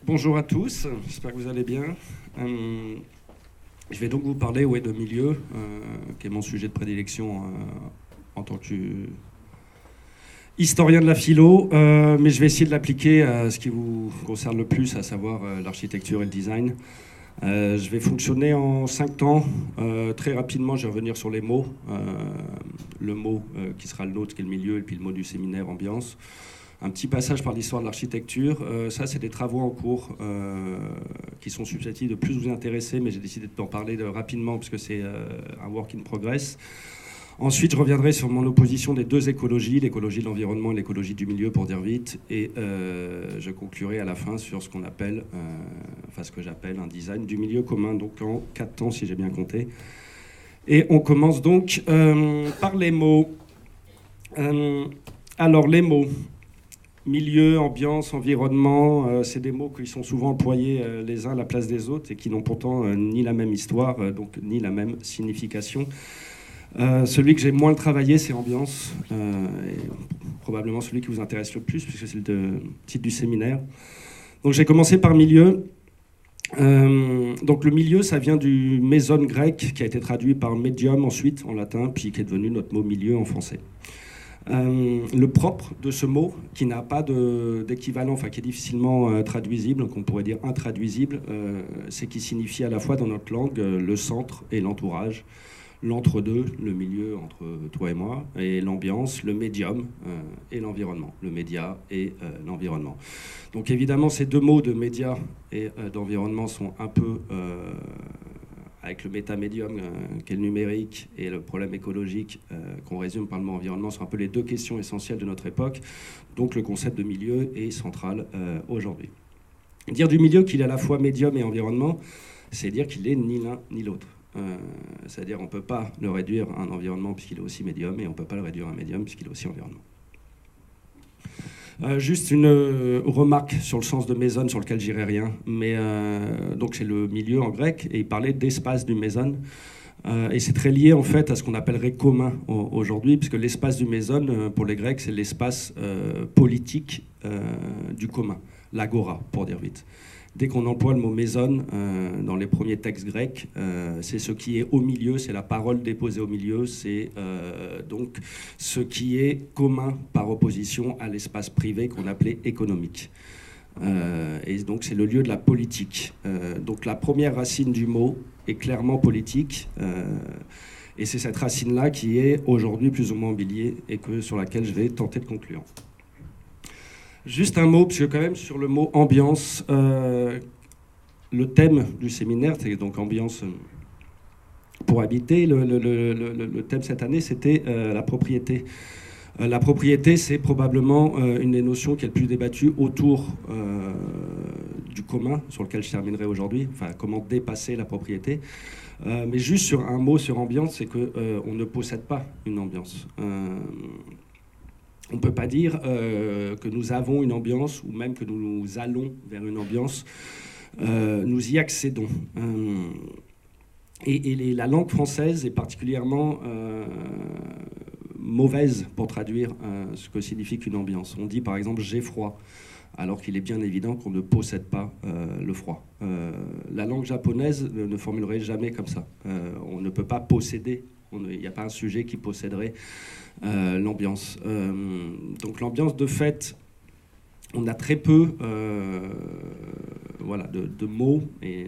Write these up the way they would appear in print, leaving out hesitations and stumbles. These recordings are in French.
Bonjour à tous, j'espère que vous allez bien. Je vais donc vous parler de milieu, qui est mon sujet de prédilection en tant qu'historien de la philo, mais je vais essayer de l'appliquer à ce qui vous concerne le plus, à savoir l'architecture et le design. Je vais fonctionner en 5 temps. Très rapidement, je vais revenir sur les mots. Le mot qui sera le nôtre, qui est le milieu, et puis le mot du séminaire, ambiance. Un petit passage par l'histoire de l'architecture. Ça, c'est des travaux en cours qui sont susceptibles de plus vous intéresser, mais j'ai décidé d'en parler rapidement parce que c'est un work in progress. Ensuite, je reviendrai sur mon opposition des deux écologies, l'écologie de l'environnement et l'écologie du milieu, pour dire vite. Et je conclurai à la fin sur ce qu'on appelle, ce que j'appelle un design du milieu commun, donc en 4 temps, si j'ai bien compté. Et on commence donc par les mots. Alors, les mots. Milieu, ambiance, environnement, c'est des mots qui sont souvent employés les uns à la place des autres et qui n'ont pourtant ni la même histoire, donc ni la même signification. Celui que j'ai moins travaillé, c'est ambiance, et probablement celui qui vous intéresse le plus, puisque c'est le titre du séminaire. Donc j'ai commencé par milieu. Donc le milieu, ça vient du mésone grec, qui a été traduit par médium ensuite en latin, puis qui est devenu notre mot milieu en français. Le propre de ce mot, qui n'a pas d'équivalent, qui est difficilement traduisible, qu'on pourrait dire intraduisible, c'est qu'il signifie à la fois dans notre langue le centre et l'entourage, l'entre-deux, le milieu entre toi et moi, et l'ambiance, le médium et l'environnement, le média et l'environnement. Donc évidemment, ces deux mots de média et d'environnement sont un peu... avec le métamédium qu'est le numérique et le problème écologique qu'on résume par le mot environnement, sont un peu les deux questions essentielles de notre époque. Donc le concept de milieu est central aujourd'hui. Dire du milieu qu'il est à la fois médium et environnement, c'est dire qu'il est ni l'un ni l'autre. C'est-à-dire qu'on ne peut pas le réduire à un environnement puisqu'il est aussi médium, et on ne peut pas le réduire à un médium puisqu'il est aussi environnement. Juste une remarque sur le sens de mésone, sur lequel j'irai rien, mais donc c'est le milieu en grec, et il parlait d'espace du mésone, et c'est très lié en fait à ce qu'on appellerait commun aujourd'hui, puisque l'espace du mésone, pour les Grecs, c'est l'espace politique du commun, l'agora, pour dire vite. Dès qu'on emploie le mot mésone dans les premiers textes grecs, c'est ce qui est au milieu, c'est la parole déposée au milieu, c'est donc ce qui est commun par opposition à l'espace privé qu'on appelait économique. Et donc c'est le lieu de la politique. Donc la première racine du mot est clairement politique, et c'est cette racine-là qui est aujourd'hui plus ou moins oubliée et sur laquelle je vais tenter de conclure. Juste un mot, parce que quand même sur le mot ambiance, le thème du séminaire, c'est donc ambiance pour habiter. Le thème cette année, c'était la propriété. La propriété, c'est probablement une des notions qui est le plus débattue autour du commun, sur lequel je terminerai aujourd'hui, comment dépasser la propriété. Mais juste sur un mot sur ambiance, c'est qu'on ne possède pas une ambiance. On ne peut pas dire que nous avons une ambiance, ou même que nous allons vers une ambiance. Nous y accédons. Et la langue française est particulièrement mauvaise pour traduire ce que signifie qu'une ambiance. On dit par exemple « j'ai froid », alors qu'il est bien évident qu'on ne possède pas le froid. La langue japonaise ne formulerait jamais comme ça. On ne peut pas posséder. Il n'y a pas un sujet qui posséderait l'ambiance. Donc l'ambiance, de fait, on a très peu de mots et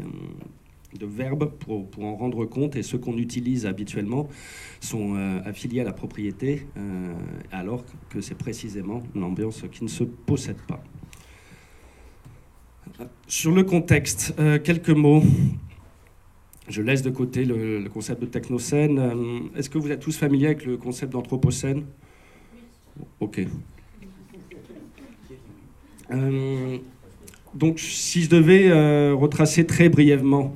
de verbes pour en rendre compte, et ceux qu'on utilise habituellement sont affiliés à la propriété, alors que c'est précisément l'ambiance qui ne se possède pas. Sur le contexte, quelques mots. Je laisse de côté le concept de technocène. Est-ce que vous êtes tous familiers avec le concept d'anthropocène ? Ok. Donc, si je devais retracer très brièvement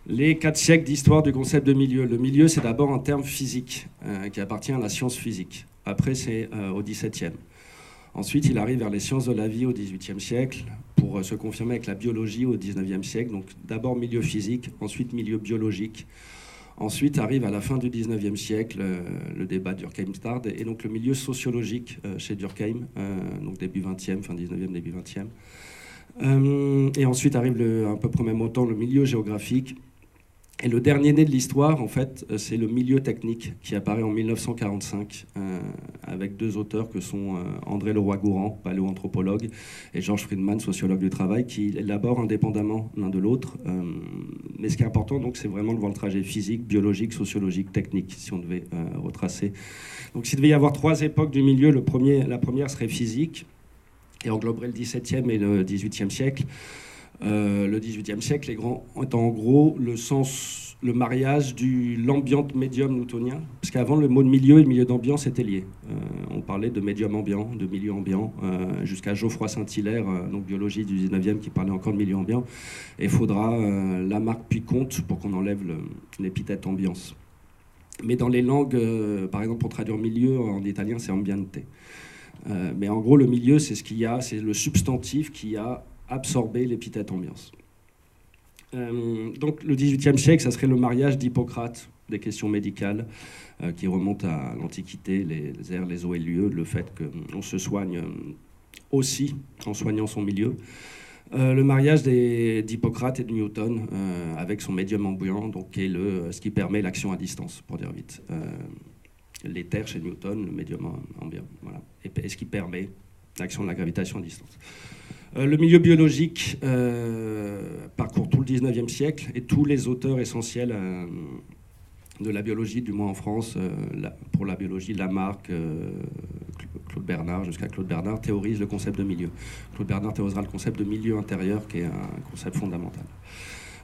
les 4 siècles d'histoire du concept de milieu, le milieu, c'est d'abord un terme physique qui appartient à la science physique. Après, c'est au XVIIe. Ensuite, il arrive vers les sciences de la vie au XVIIIe siècle, pour se confirmer avec la biologie au XIXe siècle. Donc d'abord milieu physique, ensuite milieu biologique. Ensuite arrive à la fin du XIXe siècle le débat Durkheim-Stard, et donc le milieu sociologique chez Durkheim, donc début XXe, fin XIXe, début XXe. Et ensuite arrive à peu près au même temps le milieu géographique. Et le dernier né de l'histoire, en fait, c'est le milieu technique qui apparaît en 1945 avec deux auteurs que sont André Leroy-Gourhan, paléoanthropologue, et Georges Friedman, sociologue du travail, qui élaborent indépendamment l'un de l'autre. Mais ce qui est important, donc, c'est vraiment de voir le trajet physique, biologique, sociologique, technique, si on devait retracer. Donc, s'il devait y avoir trois époques du milieu, la première serait physique, et engloberait le XVIIe et le XVIIIe siècle. Le XVIIIe siècle est en gros le mariage de l'ambiante médium newtonien, parce qu'avant le mot de milieu et le milieu d'ambiance étaient liés. On parlait de médium ambiant, de milieu ambiant, jusqu'à Geoffroy Saint-Hilaire, donc biologie du 19e, qui parlait encore de milieu ambiant. Et il faudra Lamarck puis Comte pour qu'on enlève l'épithète ambiance. Mais dans les langues, par exemple pour traduire milieu en italien, c'est ambiente. Mais en gros, le milieu, c'est c'est le substantif qui a absorber l'épithète ambiance. Donc le XVIIIe siècle, ça serait le mariage d'Hippocrate, des questions médicales, qui remontent à l'Antiquité, les airs, les eaux et les lieux, le fait qu'on se soigne aussi en soignant son milieu. Le mariage d'Hippocrate et de Newton avec son médium ambiant, donc, qui est ce qui permet l'action à distance, pour dire vite. L'éther chez Newton, le médium ambiant, voilà. Et ce qui permet l'action de la gravitation à distance. Le milieu biologique parcourt tout le 19e siècle et tous les auteurs essentiels de la biologie, du moins en France, pour la biologie, Lamarck, Claude Bernard, jusqu'à Claude Bernard, théorisent le concept de milieu. Claude Bernard théorisera le concept de milieu intérieur, qui est un concept fondamental.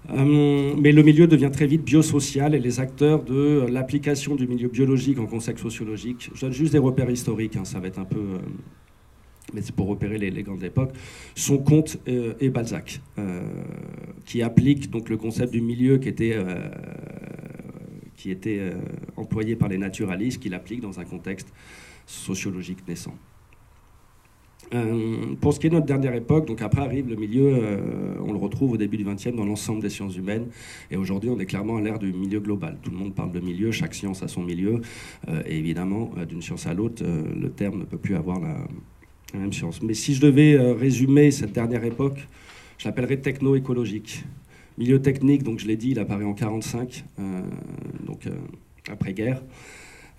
Mais le milieu devient très vite biosocial et les acteurs de l'application du milieu biologique en contexte sociologique, je donne juste des repères historiques, ça va être un peu... mais c'est pour repérer les grandes époques, sont Comte et Balzac, qui appliquent donc le concept du milieu qui était employé par les naturalistes, qui l'appliquent dans un contexte sociologique naissant. Pour ce qui est de notre dernière époque, donc après arrive le milieu, on le retrouve au début du XXe dans l'ensemble des sciences humaines, et aujourd'hui on est clairement à l'ère du milieu global. Tout le monde parle de milieu, chaque science a son milieu, et évidemment d'une science à l'autre, le terme ne peut plus avoir la même science. Mais si je devais résumer cette dernière époque, je l'appellerais techno-écologique. Milieu technique, donc je l'ai dit, il apparaît en 1945, donc après-guerre.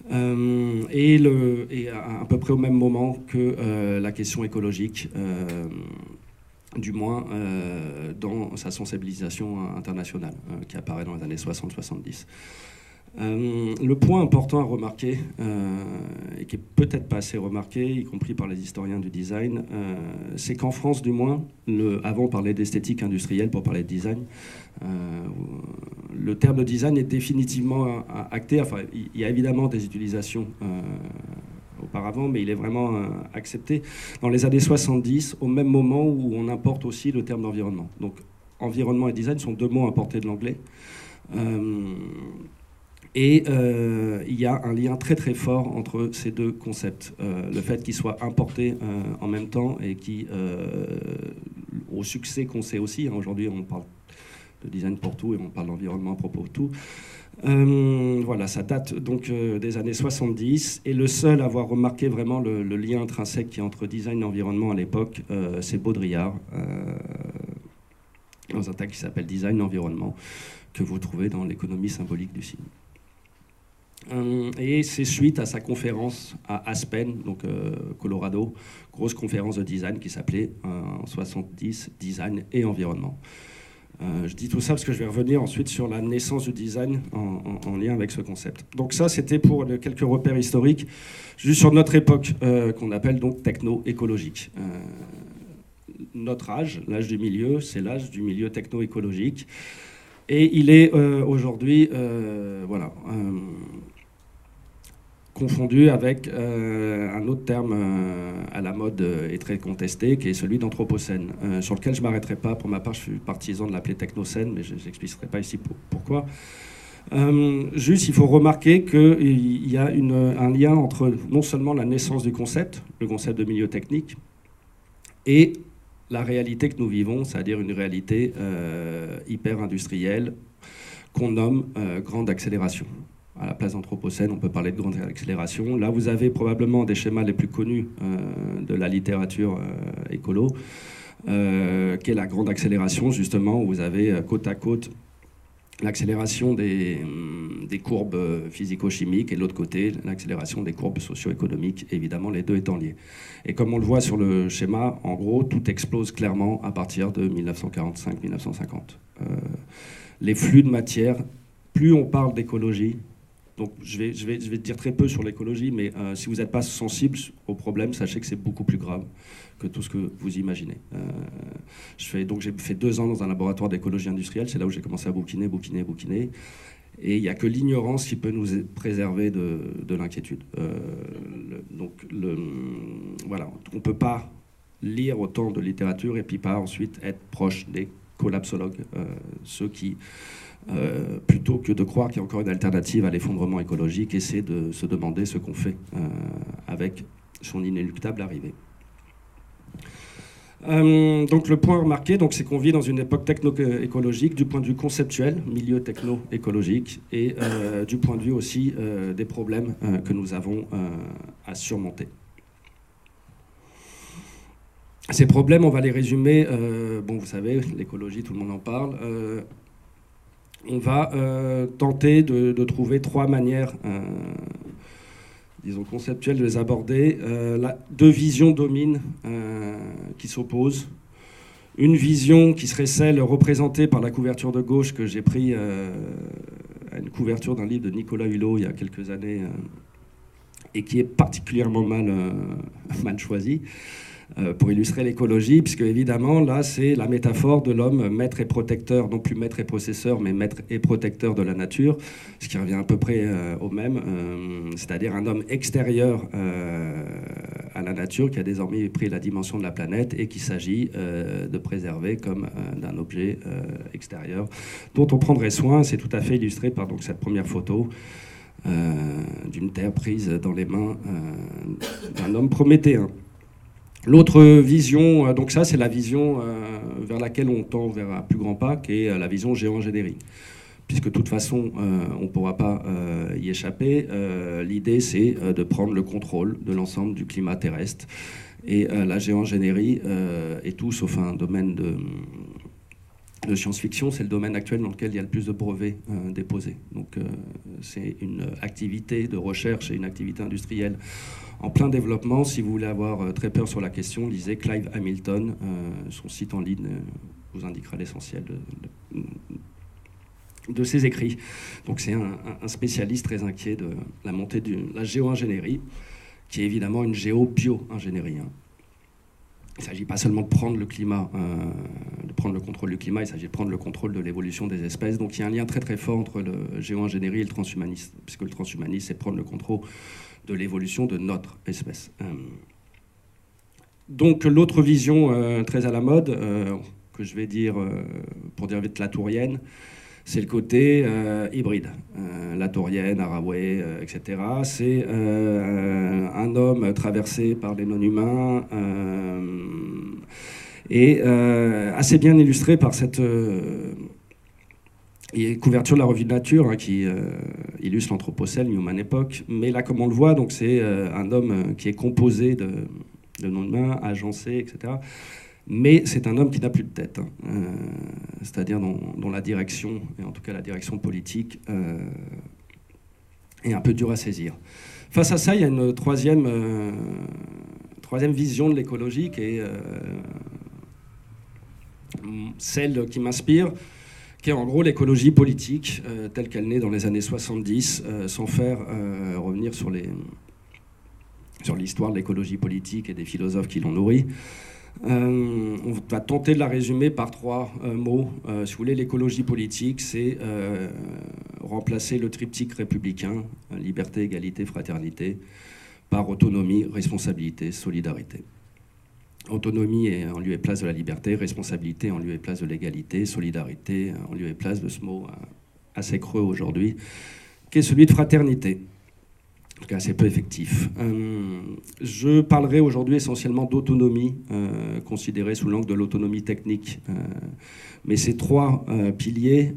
Et à peu près au même moment que la question écologique, du moins dans sa sensibilisation internationale, qui apparaît dans les années 60-70. Le point important à remarquer, et qui est peut-être pas assez remarqué, y compris par les historiens du design, c'est qu'en France, du moins, avant on parlait d'esthétique industrielle pour parler de design, le terme de design est définitivement acté. Enfin, il y a évidemment des utilisations auparavant, mais il est vraiment accepté dans les années 70, au même moment où on importe aussi le terme d'environnement. Donc, environnement et design sont deux mots importés de l'anglais. Et il y a un lien très très fort entre ces deux concepts. Le fait qu'ils soient importés en même temps et au succès qu'on sait aussi, aujourd'hui on parle de design pour tout et on parle d'environnement à propos de tout. Voilà, ça date donc des années 70 et le seul à avoir remarqué vraiment le lien intrinsèque qui est entre design et environnement à l'époque, c'est Baudrillard, dans un texte qui s'appelle Design et environnement, que vous trouvez dans l'économie symbolique du signe. Et c'est suite à sa conférence à Aspen, donc Colorado, grosse conférence de design qui s'appelait en 70 Design et environnement. Je dis tout ça parce que je vais revenir ensuite sur la naissance du design en lien avec ce concept. Donc ça, c'était pour quelques repères historiques, juste sur notre époque, qu'on appelle donc techno-écologique. Notre âge, l'âge du milieu, c'est l'âge du milieu techno-écologique. Et il est aujourd'hui, confondu avec un autre terme à la mode et très contesté, qui est celui d'anthropocène, sur lequel je ne m'arrêterai pas. Pour ma part, je suis partisan de l'appeler technocène, mais je n'expliquerai pas ici pourquoi. Juste, il faut remarquer qu'il y a un lien entre non seulement la naissance du concept, le concept de milieu technique, et la réalité que nous vivons, c'est-à-dire une réalité hyper industrielle qu'on nomme grande accélération. À la place d'anthropocène, on peut parler de grande accélération. Là, vous avez probablement des schémas les plus connus de la littérature écolo. qui est la grande accélération, justement, où vous avez côte à côte l'accélération des courbes physico-chimiques et de l'autre côté, l'accélération des courbes socio-économiques, évidemment, les deux étant liés. Et comme on le voit sur le schéma, en gros, tout explose clairement à partir de 1945-1950. Les flux de matière, plus on parle d'écologie, donc je vais dire très peu sur l'écologie, mais si vous n'êtes pas sensible au problème, sachez que c'est beaucoup plus grave que tout ce que vous imaginez. J'ai fait 2 ans dans un laboratoire d'écologie industrielle, c'est là où j'ai commencé à bouquiner. Et il n'y a que l'ignorance qui peut nous préserver de l'inquiétude. Voilà, on ne peut pas lire autant de littérature et puis pas ensuite être proche des collapsologues, ceux qui, plutôt que de croire qu'il y a encore une alternative à l'effondrement écologique, essaient de se demander ce qu'on fait avec son inéluctable arrivée. Donc le point remarqué, c'est qu'on vit dans une époque techno-écologique du point de vue conceptuel, milieu techno-écologique, et du point de vue aussi des problèmes que nous avons à surmonter. Ces problèmes, on va les résumer, vous savez, l'écologie, tout le monde en parle. On va tenter de trouver 3 manières disons, conceptuelles de les aborder. 2 visions dominent qui s'opposent. Une vision qui serait celle représentée par la couverture de gauche que j'ai pris à une couverture d'un livre de Nicolas Hulot il y a quelques années et qui est particulièrement mal choisie pour illustrer l'écologie, puisque évidemment là c'est la métaphore de l'homme maître et protecteur, non plus maître et possesseur, mais maître et protecteur de la nature, ce qui revient à peu près au même, c'est-à-dire un homme extérieur à la nature qui a désormais pris la dimension de la planète et qu'il s'agit de préserver comme d'un objet extérieur dont on prendrait soin. C'est tout à fait illustré par donc cette première photo d'une terre prise dans les mains d'un homme prométhéen. L'autre vision, donc ça c'est la vision vers laquelle on tend vers un plus grand pas, qui est la vision géo-ingénierie. Puisque de toute façon, on ne pourra pas y échapper. L'idée c'est de prendre le contrôle de l'ensemble du climat terrestre. Et la géo-ingénierie est tout sauf un domaine de science-fiction, c'est le domaine actuel dans lequel il y a le plus de brevets déposés. Donc c'est une activité de recherche et une activité industrielle en plein développement. Si vous voulez avoir très peur sur la question, lisez Clive Hamilton, son site en ligne vous indiquera l'essentiel de ses écrits. Donc c'est un spécialiste très inquiet de la montée de la géo-ingénierie, qui est évidemment une géo-bio-ingénierie. Il ne s'agit pas seulement de prendre le climat, de prendre le contrôle du climat, il s'agit de prendre le contrôle de l'évolution des espèces. Donc il y a un lien très très fort entre le géo-ingénierie et le transhumanisme, puisque le transhumanisme, c'est prendre le contrôle de l'évolution de notre espèce. Donc l'autre vision très à la mode, que je vais dire, pour dire vite latourienne, c'est le côté hybride. Latourienne, Haraway, etc. C'est un homme traversé par les non-humains et assez bien illustré par cette couverture de la revue de Nature qui illustre l'Anthropocène, Human Epoch. Mais là, comme on le voit, donc c'est un homme qui est composé de non-humains, agencé, etc. Mais c'est un homme qui n'a plus de tête, c'est-à-dire dont la direction, et en tout cas la direction politique, est un peu dure à saisir. Face à ça, il y a une troisième vision de l'écologie qui est celle qui m'inspire, qui est en gros l'écologie politique, telle qu'elle naît dans les années 70, sans faire revenir sur l'histoire de l'écologie politique et des philosophes qui l'ont nourrie. On va tenter de la résumer par 3 mots. Si vous voulez, l'écologie politique, c'est remplacer le triptyque républicain, liberté, égalité, fraternité, par autonomie, responsabilité, solidarité. Autonomie est en lieu et place de la liberté, responsabilité en lieu et place de l'égalité, solidarité en lieu et place de ce mot assez creux aujourd'hui, qui est celui de fraternité. En tout cas, assez peu effectif. Je parlerai aujourd'hui essentiellement d'autonomie, considérée sous l'angle de l'autonomie technique. Mais ces 3 piliers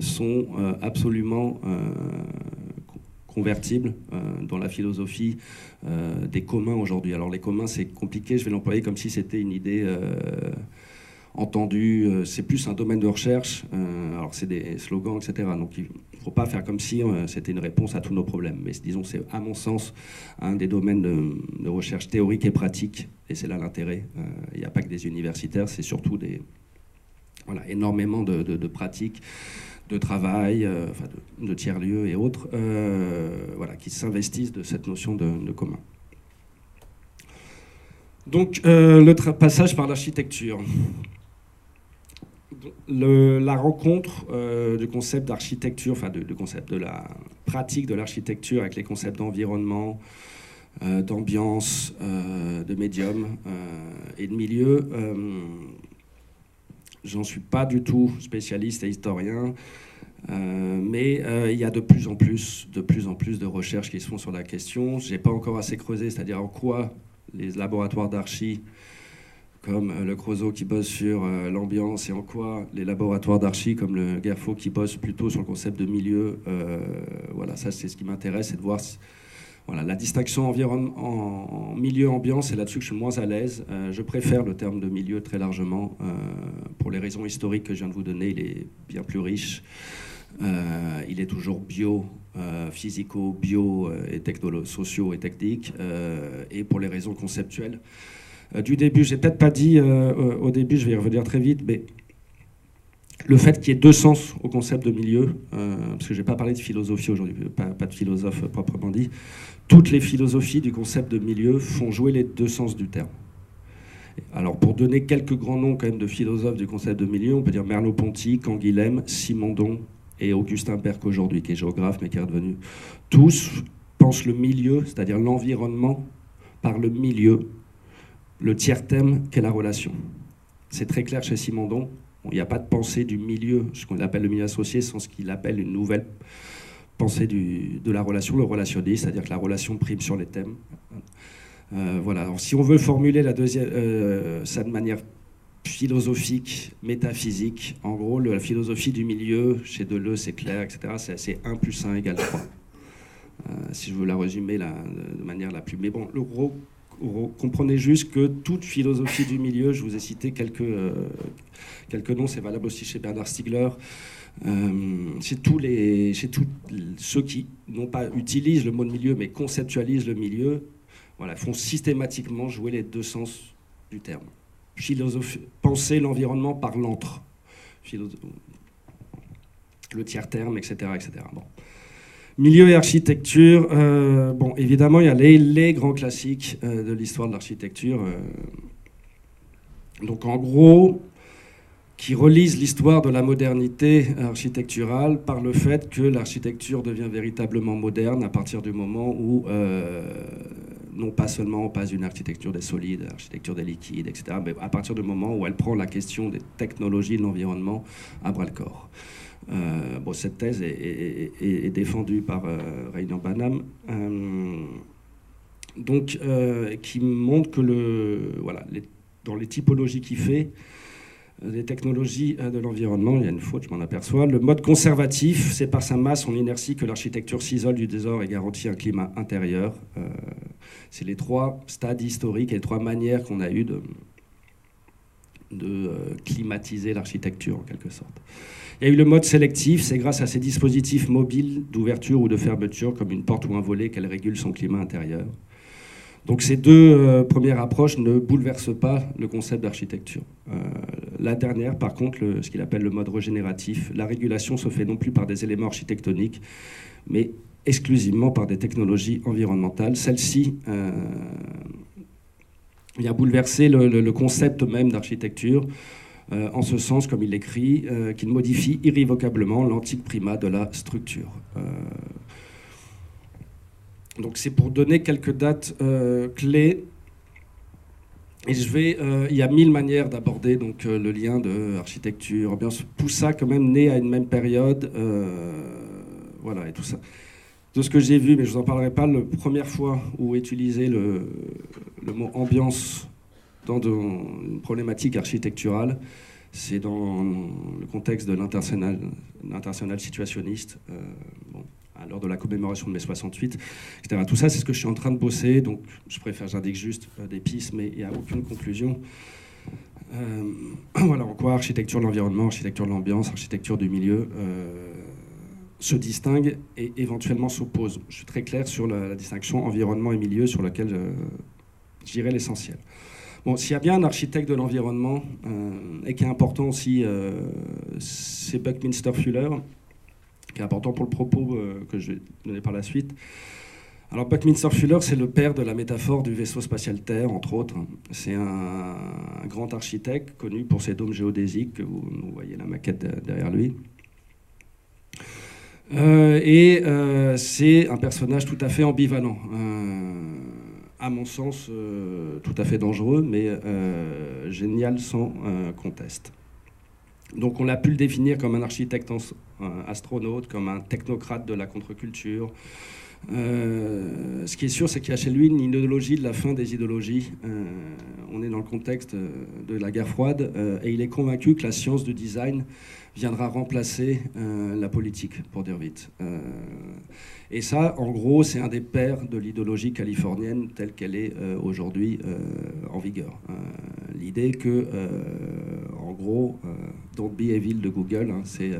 sont absolument convertible dans la philosophie des communs aujourd'hui. Alors les communs, c'est compliqué, je vais l'employer comme si c'était une idée entendue, c'est plus un domaine de recherche, alors c'est des slogans, etc. Donc il ne faut pas faire comme si c'était une réponse à tous nos problèmes. Mais disons, c'est à mon sens un des domaines de recherche théorique et pratique, et c'est là l'intérêt. Il n'y a pas que des universitaires, c'est surtout énormément de pratiques, de travail, de tiers-lieux et autres, qui s'investissent de cette notion de commun. Donc, le passage par l'architecture. La rencontre du concept d'architecture, du concept de la pratique de l'architecture avec les concepts d'environnement, d'ambiance, de médium et de milieu, j'en suis pas du tout spécialiste et historien, mais il y a de plus en plus de recherches qui se font sur la question. J'ai pas encore assez creusé, c'est-à-dire en quoi les laboratoires d'archi, comme le Creusot qui bosse sur l'ambiance, et en quoi les laboratoires d'archi, comme le Gerfaut qui bosse plutôt sur le concept de milieu, ça c'est ce qui m'intéresse, c'est de voir la distinction en milieu-ambiance, c'est là-dessus que je suis moins à l'aise. Je préfère le terme de milieu très largement, pour les raisons historiques que je viens de vous donner. Il est bien plus riche, il est toujours bio, physico, bio et socio et technique, et pour les raisons conceptuelles. Du début, j'ai peut-être pas dit au début, je vais y revenir très vite, mais le fait qu'il y ait deux sens au concept de milieu, parce que je n'ai pas parlé de philosophie aujourd'hui, pas de philosophe proprement dit, toutes les philosophies du concept de milieu font jouer les deux sens du terme. Alors pour donner quelques grands noms quand même de philosophes du concept de milieu, on peut dire Merleau-Ponty, Canguilhem, Simondon et Augustin Berck aujourd'hui, qui est géographe mais qui est redevenu. Tous pensent le milieu, c'est-à-dire l'environnement, par le milieu, le tiers-thème qu'est la relation. C'est très clair chez Simondon. Il n'y a pas de pensée du milieu, ce qu'on appelle le milieu associé, sans ce qu'il appelle une nouvelle pensée de la relation, le relationniste, c'est-à-dire que la relation prime sur les thèmes. Alors, si on veut formuler ça de manière philosophique, métaphysique, en gros, la philosophie du milieu, chez Deleuze, c'est clair, etc., c'est 1 + 1 = 3. Si je veux la résumer de manière la plus... Mais bon, le gros... Comprenez juste que toute philosophie du milieu, je vous ai cité quelques noms, c'est valable aussi chez Bernard Stiegler, chez tous ceux qui non pas utilisent le mot de milieu, mais conceptualisent le milieu, font systématiquement jouer les deux sens du terme. Penser l'environnement par l'antre, le tiers-terme, etc. etc. Bon. Milieu et architecture, évidemment, il y a les grands classiques de l'histoire de l'architecture. Donc, en gros, qui relisent l'histoire de la modernité architecturale par le fait que l'architecture devient véritablement moderne à partir du moment où, non pas seulement on passe d'une architecture des solides, architecture des liquides, etc., mais à partir du moment où elle prend la question des technologies de l'environnement à bras-le-corps. Cette thèse est défendue par Reiner Banham, qui montre que dans les typologies qu'il fait, les technologies de l'environnement, il y a une faute, je m'en aperçois. Le mode conservatif, c'est par sa masse, son inertie, que l'architecture s'isole du désordre et garantit un climat intérieur. C'est les trois stades historiques et les trois manières qu'on a eues de climatiser l'architecture, en quelque sorte. Il y a eu le mode sélectif, c'est grâce à ces dispositifs mobiles d'ouverture ou de fermeture, comme une porte ou un volet, qu'elle régule son climat intérieur. Donc ces deux premières approches ne bouleversent pas le concept d'architecture. La dernière, par contre, ce qu'il appelle le mode régénératif, la régulation se fait non plus par des éléments architectoniques, mais exclusivement par des technologies environnementales. Celle-ci vient bouleverser le concept même d'architecture, en ce sens, comme il l'écrit, qu'il modifie irrévocablement l'antique primat de la structure. Donc c'est pour donner quelques dates clés. Et il y a 1000 manières d'aborder le lien de architecture, ambiance. Tout ça quand même né à une même période. Et tout ça. De ce que j'ai vu, mais je ne vous en parlerai pas, la première fois où utiliser le mot ambiance dans une problématique architecturale, c'est dans le contexte de l'international situationniste, à lors de la commémoration de mai 68, etc. Tout ça, c'est ce que je suis en train de bosser, donc je préfère, j'indique juste des pistes, mais il n'y a aucune conclusion. Voilà en quoi architecture de l'environnement, architecture de l'ambiance, architecture du milieu se distinguent et éventuellement s'opposent. Je suis très clair sur la distinction environnement et milieu sur laquelle je dirais l'essentiel. Bon, s'il y a bien un architecte de l'environnement et qui est important aussi, c'est Buckminster Fuller, qui est important pour le propos que je vais donner par la suite. Alors Buckminster Fuller, c'est le père de la métaphore du vaisseau spatial Terre, entre autres. C'est un grand architecte connu pour ses dômes géodésiques, que vous voyez la maquette derrière lui. C'est un personnage tout à fait ambivalent, à mon sens tout à fait dangereux, mais génial sans conteste. Donc on a pu le définir comme un architecte astronaute, comme un technocrate de la contre-culture. Ce qui est sûr, c'est qu'il y a chez lui une idéologie de la fin des idéologies. On est dans le contexte de la guerre froide et il est convaincu que la science du design viendra remplacer la politique, pour dire vite. Et ça, en gros, c'est un des pères de l'idéologie californienne telle qu'elle est aujourd'hui en vigueur. L'idée que, en gros, Don't Be Evil de Google, hein, c'est...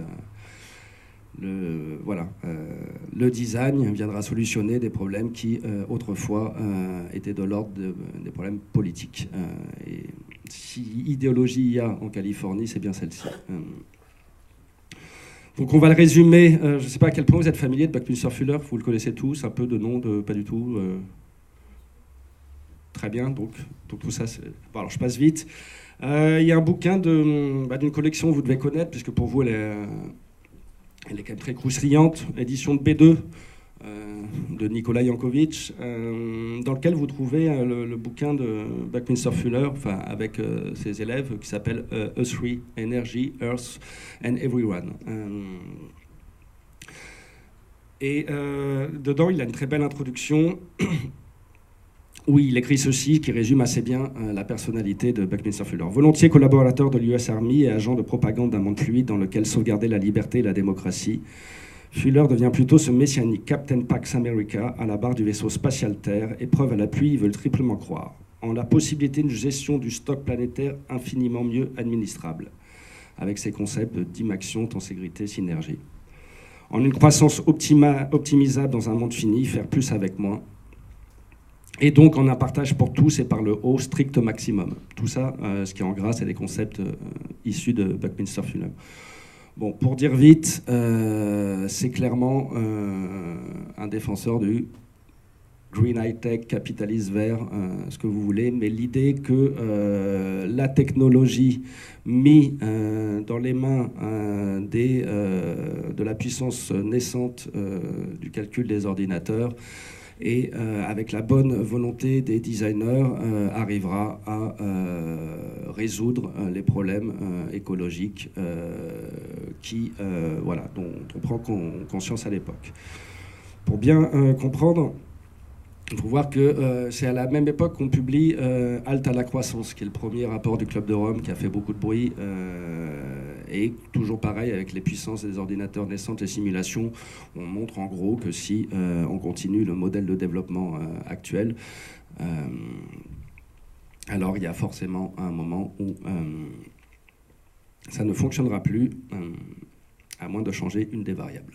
le design viendra solutionner des problèmes qui, autrefois, étaient de l'ordre des problèmes politiques. Et si idéologie il y a en Californie, c'est bien celle-ci. Donc on va le résumer. Je ne sais pas à quel point vous êtes familier de Buckminster Fuller. Vous le connaissez tous, un peu de nom, pas du tout. Très bien, donc tout ça, bon, alors je passe vite. Il y a un bouquin d'une collection que vous devez connaître, puisque pour vous, elle est quand même très croustillante, édition de B2 de Nicolas Jankovic, dans lequel vous trouvez le bouquin de Buckminster Fuller, avec ses élèves, qui s'appelle Us Three, Energy, Earth and Everyone. Dedans, il a une très belle introduction où il écrit ceci, qui résume assez bien la personnalité de Buckminster Fuller. Volontiers collaborateur de l'US Army et agent de propagande d'un monde fluide dans lequel sauvegarder la liberté et la démocratie, Fuller devient plutôt ce messianique Captain Pax America à la barre du vaisseau spatial Terre, épreuve à la pluie, ils veulent triplement croire, en la possibilité d'une gestion du stock planétaire infiniment mieux administrable, avec ses concepts de dimaction, tenségrité, synergie. En une croissance optimisable dans un monde fini, faire plus avec moins, et donc en un partage pour tous et par le haut strict maximum. Tout ça, ce qui est en gras, c'est des concepts issus de Buckminster Fuller. Bon, pour dire vite, c'est clairement un défenseur du green high-tech, capitaliste vert, ce que vous voulez, mais l'idée que la technologie mise dans les mains de la puissance naissante du calcul des ordinateurs et avec la bonne volonté des designers, arrivera à résoudre les problèmes écologiques dont on prend conscience à l'époque. Pour bien comprendre, il faut voir que c'est à la même époque qu'on publie Halte à la croissance, qui est le premier rapport du Club de Rome, qui a fait beaucoup de bruit, et toujours pareil avec les puissances des ordinateurs naissantes, les simulations, on montre en gros que si on continue le modèle de développement actuel, alors il y a forcément un moment où ça ne fonctionnera plus, à moins de changer une des variables.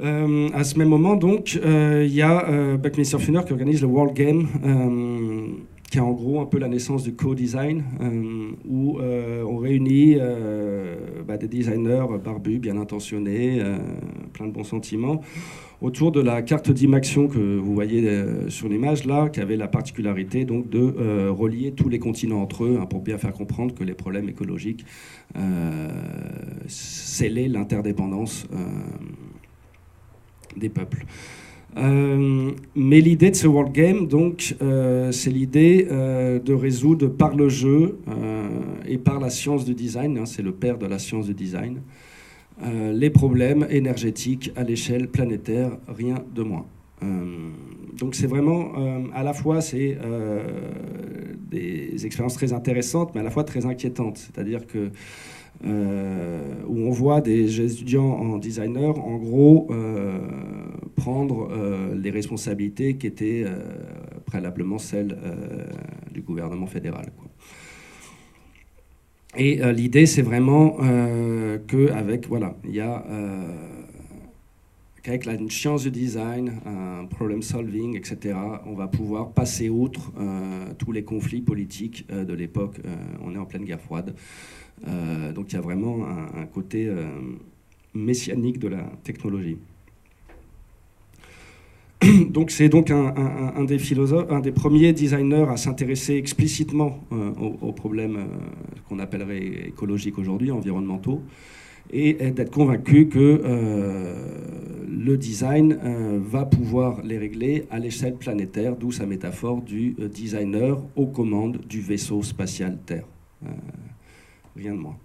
À ce même moment, donc, il y a Buckminster Fuller qui organise le World Game, qui est en gros un peu la naissance du co-design, où on réunit des designers barbus, bien intentionnés, plein de bons sentiments, autour de la carte d'imaction que vous voyez sur l'image là, qui avait la particularité donc de relier tous les continents entre eux, pour bien faire comprendre que les problèmes écologiques scellaient l'interdépendance des peuples. Mais l'idée de ce World Game, donc, c'est l'idée de résoudre par le jeu et par la science du design, c'est le père de la science du design, les problèmes énergétiques à l'échelle planétaire, rien de moins. Donc c'est vraiment, à la fois, c'est des expériences très intéressantes, mais à la fois très inquiétantes. C'est-à-dire que où on voit des étudiants en designer, en gros, prendre les responsabilités qui étaient préalablement celles du gouvernement fédéral, quoi. Et l'idée, c'est vraiment qu'avec, voilà, il y a qu'avec une science du design, un problem solving, etc., on va pouvoir passer outre tous les conflits politiques de l'époque. On est en pleine guerre froide. Donc il y a vraiment un côté messianique de la technologie. Donc c'est donc un des philosophes, un des premiers designers à s'intéresser explicitement aux problèmes qu'on appellerait écologiques aujourd'hui, environnementaux, et d'être convaincu que le design va pouvoir les régler à l'échelle planétaire, d'où sa métaphore du designer aux commandes du vaisseau spatial Terre. Rien de moins.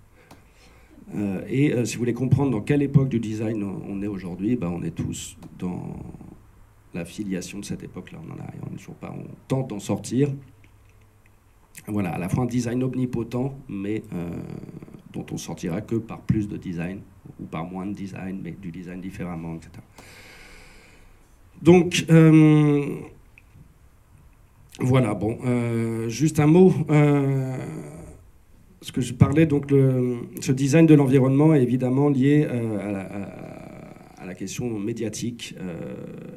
Si vous voulez comprendre dans quelle époque du design on est aujourd'hui, ben on est tous dans la filiation de cette époque-là. On n'en a rien, on n'est toujours pas. On tente d'en sortir. Voilà, à la fois un design omnipotent, mais dont on sortira que par plus de design, ou par moins de design, mais du design différemment, etc. Donc, voilà, bon, juste un mot. Ce que je parlais, donc, ce design de l'environnement est évidemment lié à la question médiatique.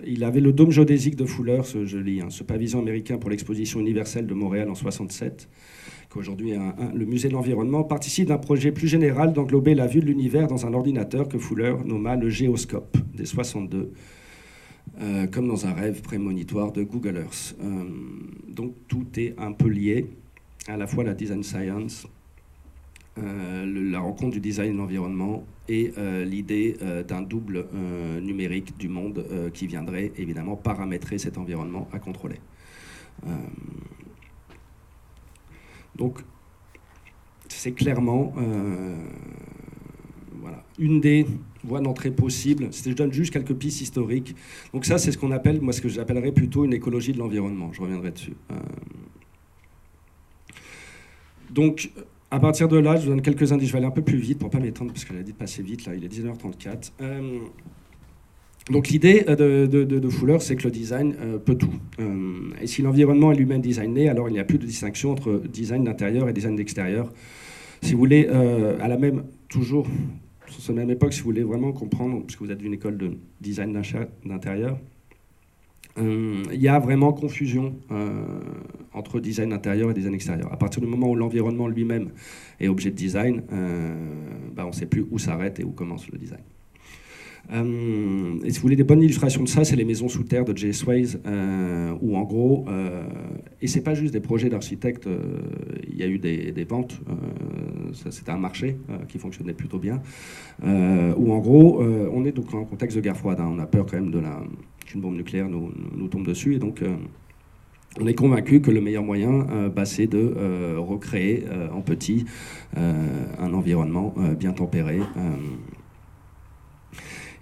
Il avait le dôme géodésique de Fuller, je lis, ce pavillon américain pour l'exposition universelle de Montréal en 1967, qu'aujourd'hui le musée de l'environnement participe d'un projet plus général d'englober la vue de l'univers dans un ordinateur que Fuller nomma le Géoscope dès 1962, comme dans un rêve prémonitoire de Google Earth. Donc tout est un peu lié, à la fois la design science, la rencontre du design et de l'environnement et l'idée d'un double numérique du monde qui viendrait évidemment paramétrer cet environnement à contrôler. Donc c'est clairement voilà, une des voies d'entrée possibles. Je donne juste quelques pistes historiques. Donc ça, c'est ce qu'on appelle, moi ce que j'appellerais plutôt une écologie de l'environnement. Je reviendrai dessus. Donc à partir de là, je vous donne quelques indices. Je vais aller un peu plus vite pour ne pas m'étendre, parce que j'avais dit de passer vite, là, il est 19h34. Donc l'idée de Fuller, c'est que le design peut tout. Et si l'environnement est lui-même designé, alors il n'y a plus de distinction entre design d'intérieur et design d'extérieur. Si vous voulez, à la même, toujours, sur cette même époque, si vous voulez vraiment comprendre, puisque vous êtes d'une école de design d'intérieur, il y a vraiment confusion entre design intérieur et design extérieur. À partir du moment où l'environnement lui-même est objet de design, on ne sait plus où s'arrête et où commence le design. Et si vous voulez des bonnes illustrations de ça, c'est les maisons sous terre de Jay Swayze, où en gros, et c'est pas juste des projets d'architectes, il y a eu des ventes, c'était un marché qui fonctionnait plutôt bien, où en gros, on est donc en contexte de guerre froide, on a peur quand même qu'une bombe nucléaire nous tombe dessus, et donc on est convaincu que le meilleur moyen, c'est de recréer en petit un environnement bien tempéré.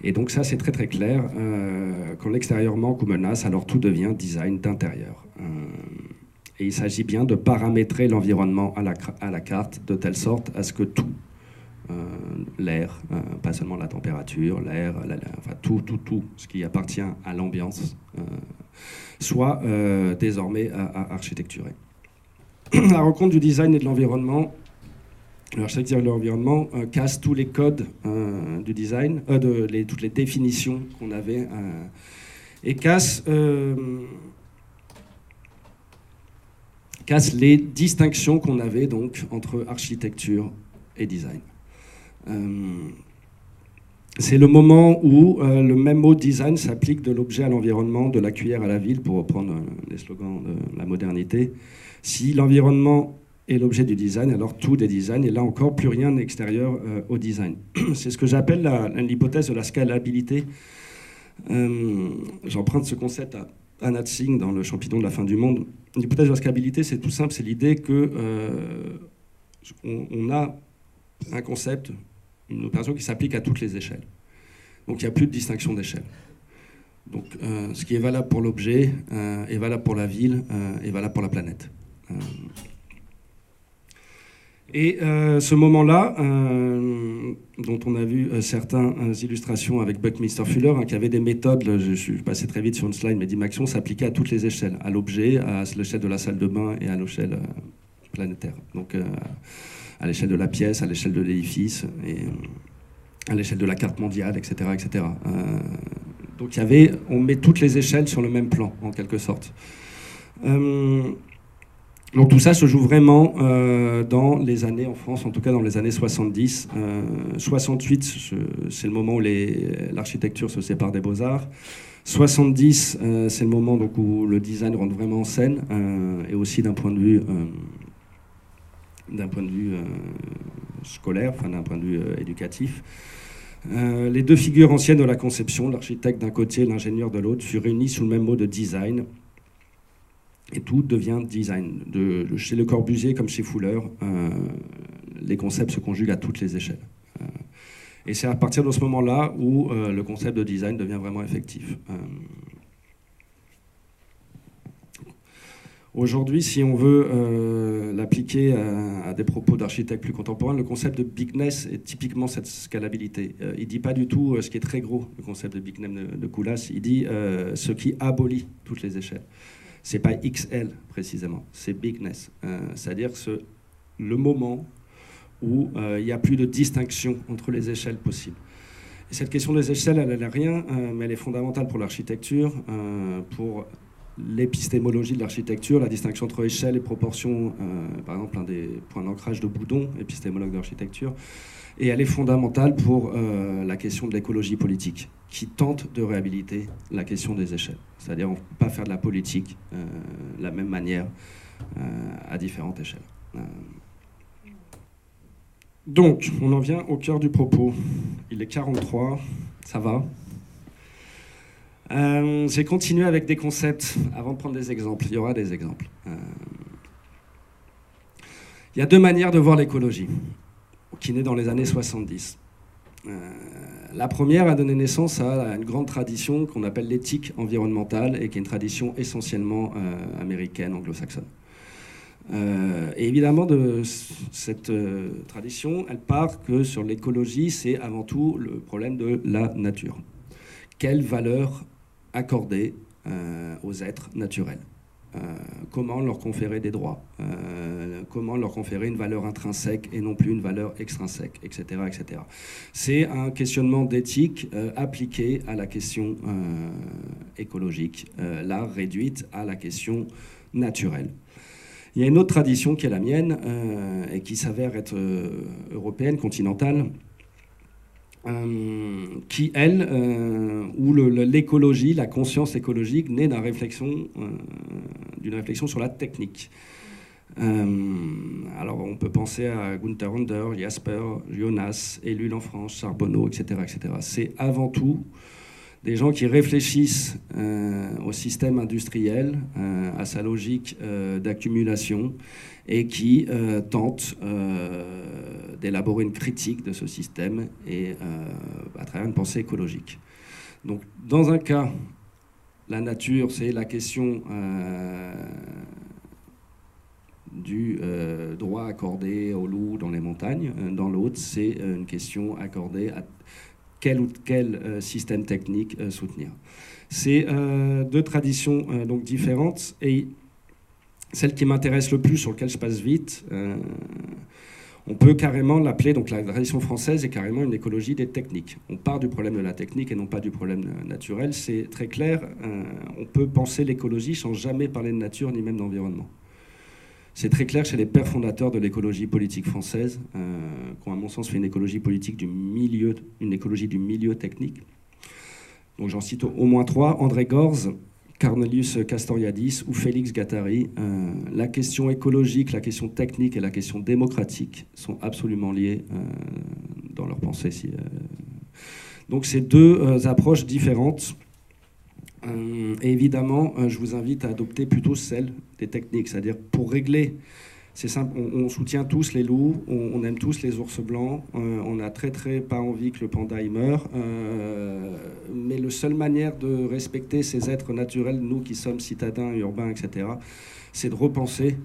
Et donc ça, c'est très très clair. Quand l'extérieur manque ou menace, alors tout devient design d'intérieur. Et il s'agit bien de paramétrer l'environnement à la carte de telle sorte à ce que tout, l'air, pas seulement la température, l'air, enfin tout ce qui appartient à l'ambiance, soit désormais architecturé. La rencontre du design et de l'environnement, alors je sais que l'environnement casse tous les codes du design, toutes les définitions qu'on avait, et casse les distinctions qu'on avait donc entre architecture et design. C'est le moment où le même mot design s'applique de l'objet à l'environnement, de la cuillère à la ville, pour reprendre les slogans de la modernité. Si l'environnement est l'objet du design, alors tout est design, et là encore, plus rien n'est extérieur au design. C'est ce que j'appelle l'hypothèse de la scalabilité. J'emprunte ce concept à Anat Singh dans Le champignon de la fin du monde. L'hypothèse de la scalabilité, c'est tout simple, c'est l'idée que on a un concept, une opération qui s'applique à toutes les échelles. Donc il n'y a plus de distinction d'échelle. Donc ce qui est valable pour l'objet est valable pour la ville, est valable pour la planète. Et ce moment-là, dont on a vu certaines illustrations avec Buckminster Fuller, qui avait des méthodes, je suis passé très vite sur une slide, mais Dimaxion s'appliquait à toutes les échelles, à l'objet, à l'échelle de la salle de bain et à l'échelle planétaire. Donc à l'échelle de la pièce, à l'échelle de l'édifice, et à l'échelle de la carte mondiale, etc. etc. Donc on met toutes les échelles sur le même plan, en quelque sorte. Donc tout ça se joue vraiment dans les années, en France, en tout cas dans les années 70. 68, c'est le moment où l'architecture se sépare des beaux-arts. 70, c'est le moment donc, où le design rentre vraiment en scène, et aussi d'un point de vue scolaire, enfin d'un point de vue éducatif. Les deux figures anciennes de la conception, l'architecte d'un côté et l'ingénieur de l'autre, furent réunis sous le même mot de design. Et tout devient design. Chez Le Corbusier comme chez Fuller, les concepts se conjuguent à toutes les échelles. Et c'est à partir de ce moment-là où le concept de design devient vraiment effectif. Aujourd'hui, si on veut l'appliquer à des propos d'architectes plus contemporains, le concept de bigness est typiquement cette scalabilité. Il ne dit pas du tout ce qui est très gros, le concept de bigness de Coulas, il dit ce qui abolit toutes les échelles. C'est pas XL précisément, c'est bigness. C'est-à-dire le moment où il n'y a plus de distinction entre les échelles possibles. Et cette question des échelles, elle n'est rien, mais elle est fondamentale pour l'architecture, pour l'épistémologie de l'architecture, la distinction entre échelle et proportion, par exemple, un des points d'ancrage de Boudon, épistémologue d'architecture, et elle est fondamentale pour la question de l'écologie politique, qui tente de réhabiliter la question des échelles. C'est-à-dire, on ne peut pas faire de la politique de la même manière à différentes échelles. Donc, on en vient au cœur du propos. Il est 43, ça va. J'ai continué avec des concepts avant de prendre des exemples. Il y aura des exemples. Il y a deux manières de voir l'écologie, qui naît dans les années 70. La première a donné naissance à une grande tradition qu'on appelle l'éthique environnementale et qui est une tradition essentiellement américaine, anglo-saxonne. Et évidemment, de cette tradition, elle part que sur l'écologie, c'est avant tout le problème de la nature. Quelle valeur accorder aux êtres naturels? Comment leur conférer des droits, comment leur conférer une valeur intrinsèque et non plus une valeur extrinsèque, etc. etc. C'est un questionnement d'éthique appliqué à la question écologique, là réduite à la question naturelle. Il y a une autre tradition qui est la mienne et qui s'avère être européenne, continentale, qui, elle, où l'écologie, la conscience écologique naît d'une réflexion sur la technique. Alors on peut penser à Gunther Under, Jasper, Jonas, Ellul en France, Charbonneau, etc. etc. C'est avant tout des gens qui réfléchissent au système industriel, à sa logique d'accumulation, et qui tentent d'élaborer une critique de ce système et à travers une pensée écologique. Donc, dans un cas, la nature, c'est la question du droit accordé aux loups dans les montagnes. Dans l'autre, c'est une question accordée à quel ou quel système technique soutenir. C'est deux traditions donc différentes, et celle qui m'intéresse le plus, sur laquelle je passe vite, on peut carrément l'appeler, donc la tradition française est carrément une écologie des techniques. On part du problème de la technique et non pas du problème naturel. C'est très clair, on peut penser l'écologie sans jamais parler de nature ni même d'environnement. C'est très clair chez les pères fondateurs de l'écologie politique française, qui ont à mon sens fait une écologie politique une écologie du milieu technique. Donc j'en cite au moins trois: André Gorz, Cornelius Castoriadis ou Félix Guattari. La question écologique, la question technique et la question démocratique sont absolument liées dans leur pensée. Donc c'est deux approches différentes. Et évidemment, je vous invite à adopter plutôt celle des techniques, c'est-à-dire pour régler, c'est simple, on soutient tous les loups, on aime tous les ours blancs, on n'a très pas envie que le panda y meure, mais la seule manière de respecter ces êtres naturels, nous qui sommes citadins, urbains, etc., c'est de repenser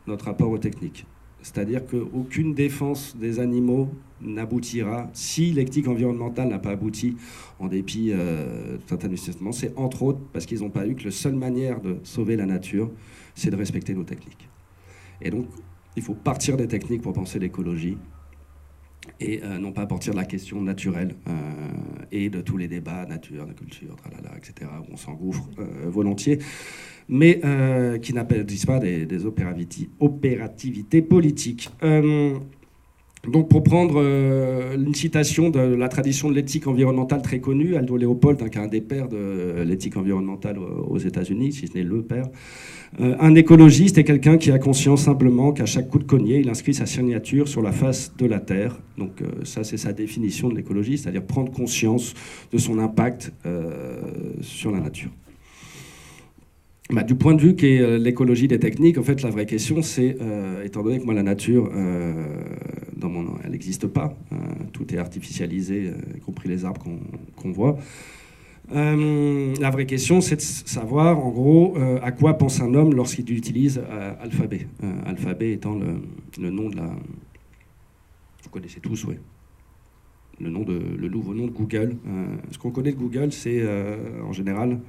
notre rapport aux techniques. C'est-à-dire qu'aucune défense des animaux n'aboutira, si l'éthique environnementale n'a pas abouti, en dépit d'un investissements, c'est entre autres parce qu'ils n'ont pas eu que la seule manière de sauver la nature, c'est de respecter nos techniques. Et donc, il faut partir des techniques pour penser l'écologie, et non pas partir de la question naturelle et de tous les débats, nature, de culture, tralala, etc., où on s'engouffre volontiers, mais qui n'appellent pas des opérativités politiques. Donc, pour prendre une citation de la tradition de l'éthique environnementale très connue, Aldo Leopold, qui est un des pères de l'éthique environnementale aux États-Unis, si ce n'est le père, un écologiste est quelqu'un qui a conscience simplement qu'à chaque coup de collier, il inscrit sa signature sur la face de la Terre. Donc ça, c'est sa définition de l'écologie, c'est-à-dire prendre conscience de son impact sur la nature. Bah, du point de vue qu'est l'écologie des techniques, en fait, la vraie question, c'est, étant donné que moi, la nature, elle n'existe pas, tout est artificialisé, y compris les arbres qu'on voit. La vraie question, c'est de savoir, en gros, à quoi pense un homme lorsqu'il utilise Alphabet. Alphabet étant le nom de la... Vous connaissez tous, oui. Le nouveau nom de Google. Ce qu'on connaît de Google, c'est en général,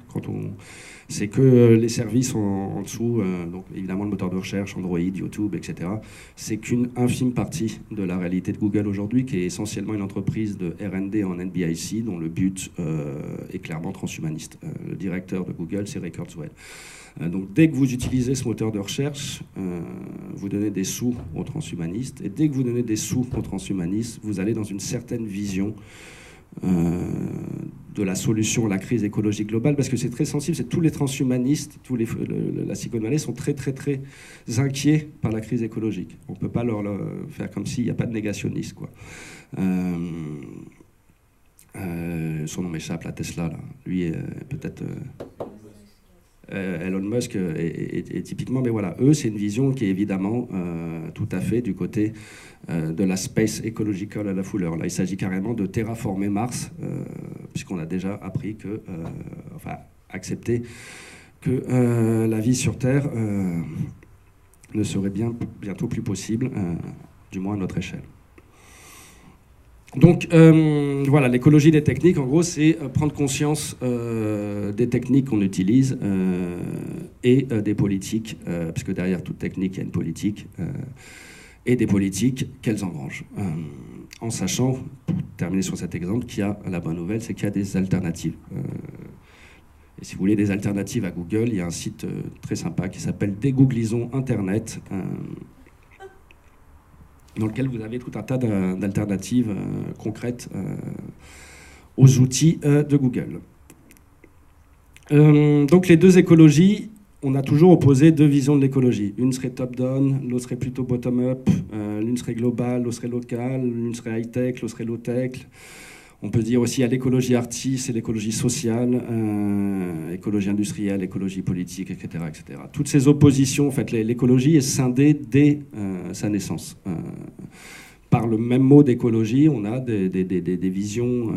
c'est que les services en dessous, donc évidemment le moteur de recherche, Android, YouTube, etc. C'est qu'une infime partie de la réalité de Google aujourd'hui, qui est essentiellement une entreprise de R&D en NBIC, dont le but est clairement transhumaniste. Le directeur de Google, c'est Ray Kurzweil. Donc dès que vous utilisez ce moteur de recherche, vous donnez des sous aux transhumanistes. Et dès que vous donnez des sous aux transhumanistes, vous allez dans une certaine vision de la solution à la crise écologique globale, parce que c'est très sensible. C'est tous les transhumanistes, la Silicon Valley sont très, très, très inquiets par la crise écologique. On ne peut pas leur faire comme s'il n'y a pas de négationnistes, quoi. Son nom m'échappe, la Tesla, là. Lui, peut-être... Elon Musk est typiquement, mais voilà, eux, c'est une vision qui est évidemment tout à fait du côté de la space ecological à la Fuller. Là, il s'agit carrément de terraformer Mars, puisqu'on a déjà appris accepté que la vie sur Terre ne serait bientôt plus possible, du moins à notre échelle. Donc voilà, l'écologie des techniques, en gros, c'est prendre conscience des techniques qu'on utilise et des politiques, parce que derrière toute technique, il y a une politique, et des politiques qu'elles engrangent. En sachant, pour terminer sur cet exemple, qu'il y a, la bonne nouvelle, c'est qu'il y a des alternatives. Et si vous voulez des alternatives à Google, il y a un site très sympa qui s'appelle Dégooglisons Internet, dans lequel vous avez tout un tas d'alternatives concrètes aux outils de Google. Donc les deux écologies, on a toujours opposé deux visions de l'écologie. Une serait top-down, l'autre serait plutôt bottom-up, l'une serait globale, l'autre serait locale, l'une serait high-tech, l'autre serait low-tech. On peut dire aussi à l'écologie artiste et l'écologie sociale, écologie industrielle, écologie politique, etc., etc. Toutes ces oppositions, en fait, l'écologie est scindée dès sa naissance. Par le même mot d'écologie, on a des visions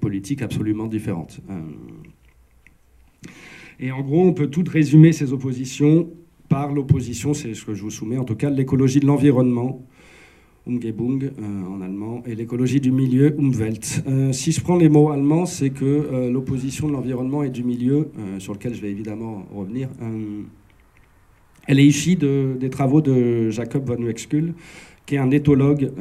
politiques absolument différentes. Et en gros, on peut tout résumer ces oppositions par l'opposition, c'est ce que je vous soumets, en tout cas, l'écologie de l'environnement, Umgebung en allemand, et l'écologie du milieu, Umwelt. Si je prends les mots allemands, c'est que l'opposition de l'environnement et du milieu, sur lequel je vais évidemment revenir, elle est issue des travaux de Jacob von Uexküll, qui est un éthologue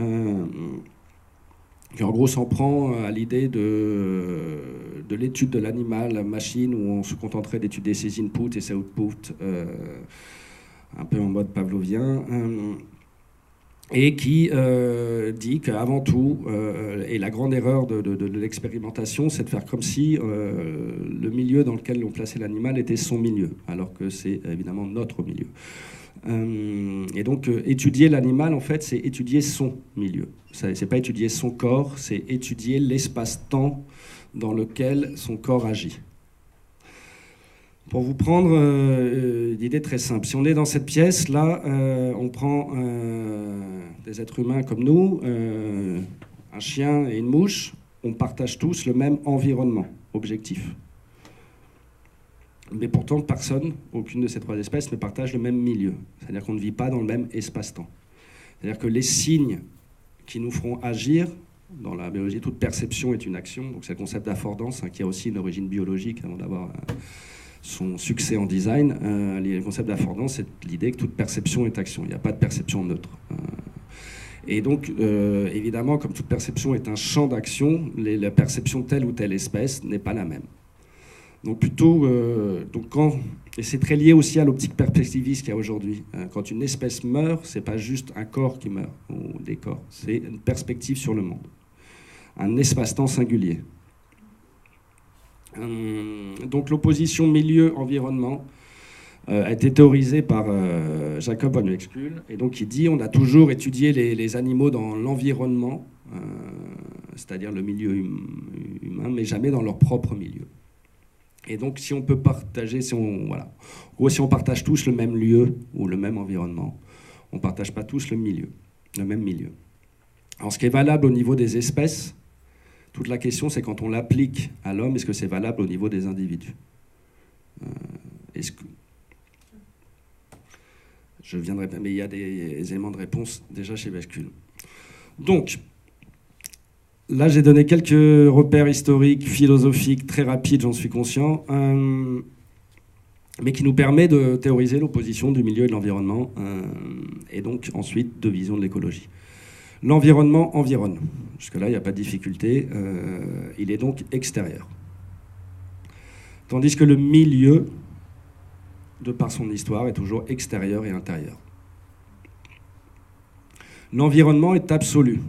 qui en gros s'en prend à l'idée de l'étude de l'animal machine, où on se contenterait d'étudier ses inputs et ses outputs, un peu en mode pavlovien. Et qui dit qu'avant tout, et la grande erreur de l'expérimentation, c'est de faire comme si le milieu dans lequel on plaçait l'animal était son milieu, alors que c'est évidemment notre milieu. Et donc, étudier l'animal, en fait, c'est étudier son milieu. C'est pas étudier son corps, c'est étudier l'espace-temps dans lequel son corps agit. Pour vous prendre une idée très simple, si on est dans cette pièce, là, on prend des êtres humains comme nous, un chien et une mouche, on partage tous le même environnement objectif. Mais pourtant, aucune de ces trois espèces ne partage le même milieu. C'est-à-dire qu'on ne vit pas dans le même espace-temps. C'est-à-dire que les signes qui nous feront agir, dans la biologie, toute perception est une action, donc c'est le concept d'affordance, qui a aussi une origine biologique avant d'avoir son succès en design. Le concept d'affordance, c'est l'idée que toute perception est action, il n'y a pas de perception neutre. Et donc, évidemment, comme toute perception est un champ d'action, la perception de telle ou telle espèce n'est pas la même. Donc plutôt, et c'est très lié aussi à l'optique perspectiviste qu'il y a aujourd'hui. Quand une espèce meurt, c'est pas juste un corps qui meurt, ou des corps, c'est une perspective sur le monde, un espace-temps singulier. Donc l'opposition milieu-environnement a été théorisée par Jacob von Uexküll, et donc il dit on a toujours étudié les animaux dans l'environnement, c'est-à-dire le milieu humain, mais jamais dans leur propre milieu. Et donc, si on peut partager, si on partage tous le même lieu ou le même environnement, on ne partage pas tous le même milieu. Alors, ce qui est valable au niveau des espèces, toute la question, c'est quand on l'applique à l'homme, est-ce que c'est valable au niveau des individus ? Je viendrai, mais il y a des éléments de réponse déjà chez Uexküll. Donc, là, j'ai donné quelques repères historiques, philosophiques, très rapides, j'en suis conscient, mais qui nous permet de théoriser l'opposition du milieu et de l'environnement, et donc ensuite de vision de l'écologie. L'environnement environne. Jusque-là, il n'y a pas de difficulté. Il est donc extérieur. Tandis que le milieu, de par son histoire, est toujours extérieur et intérieur. L'environnement est absolu.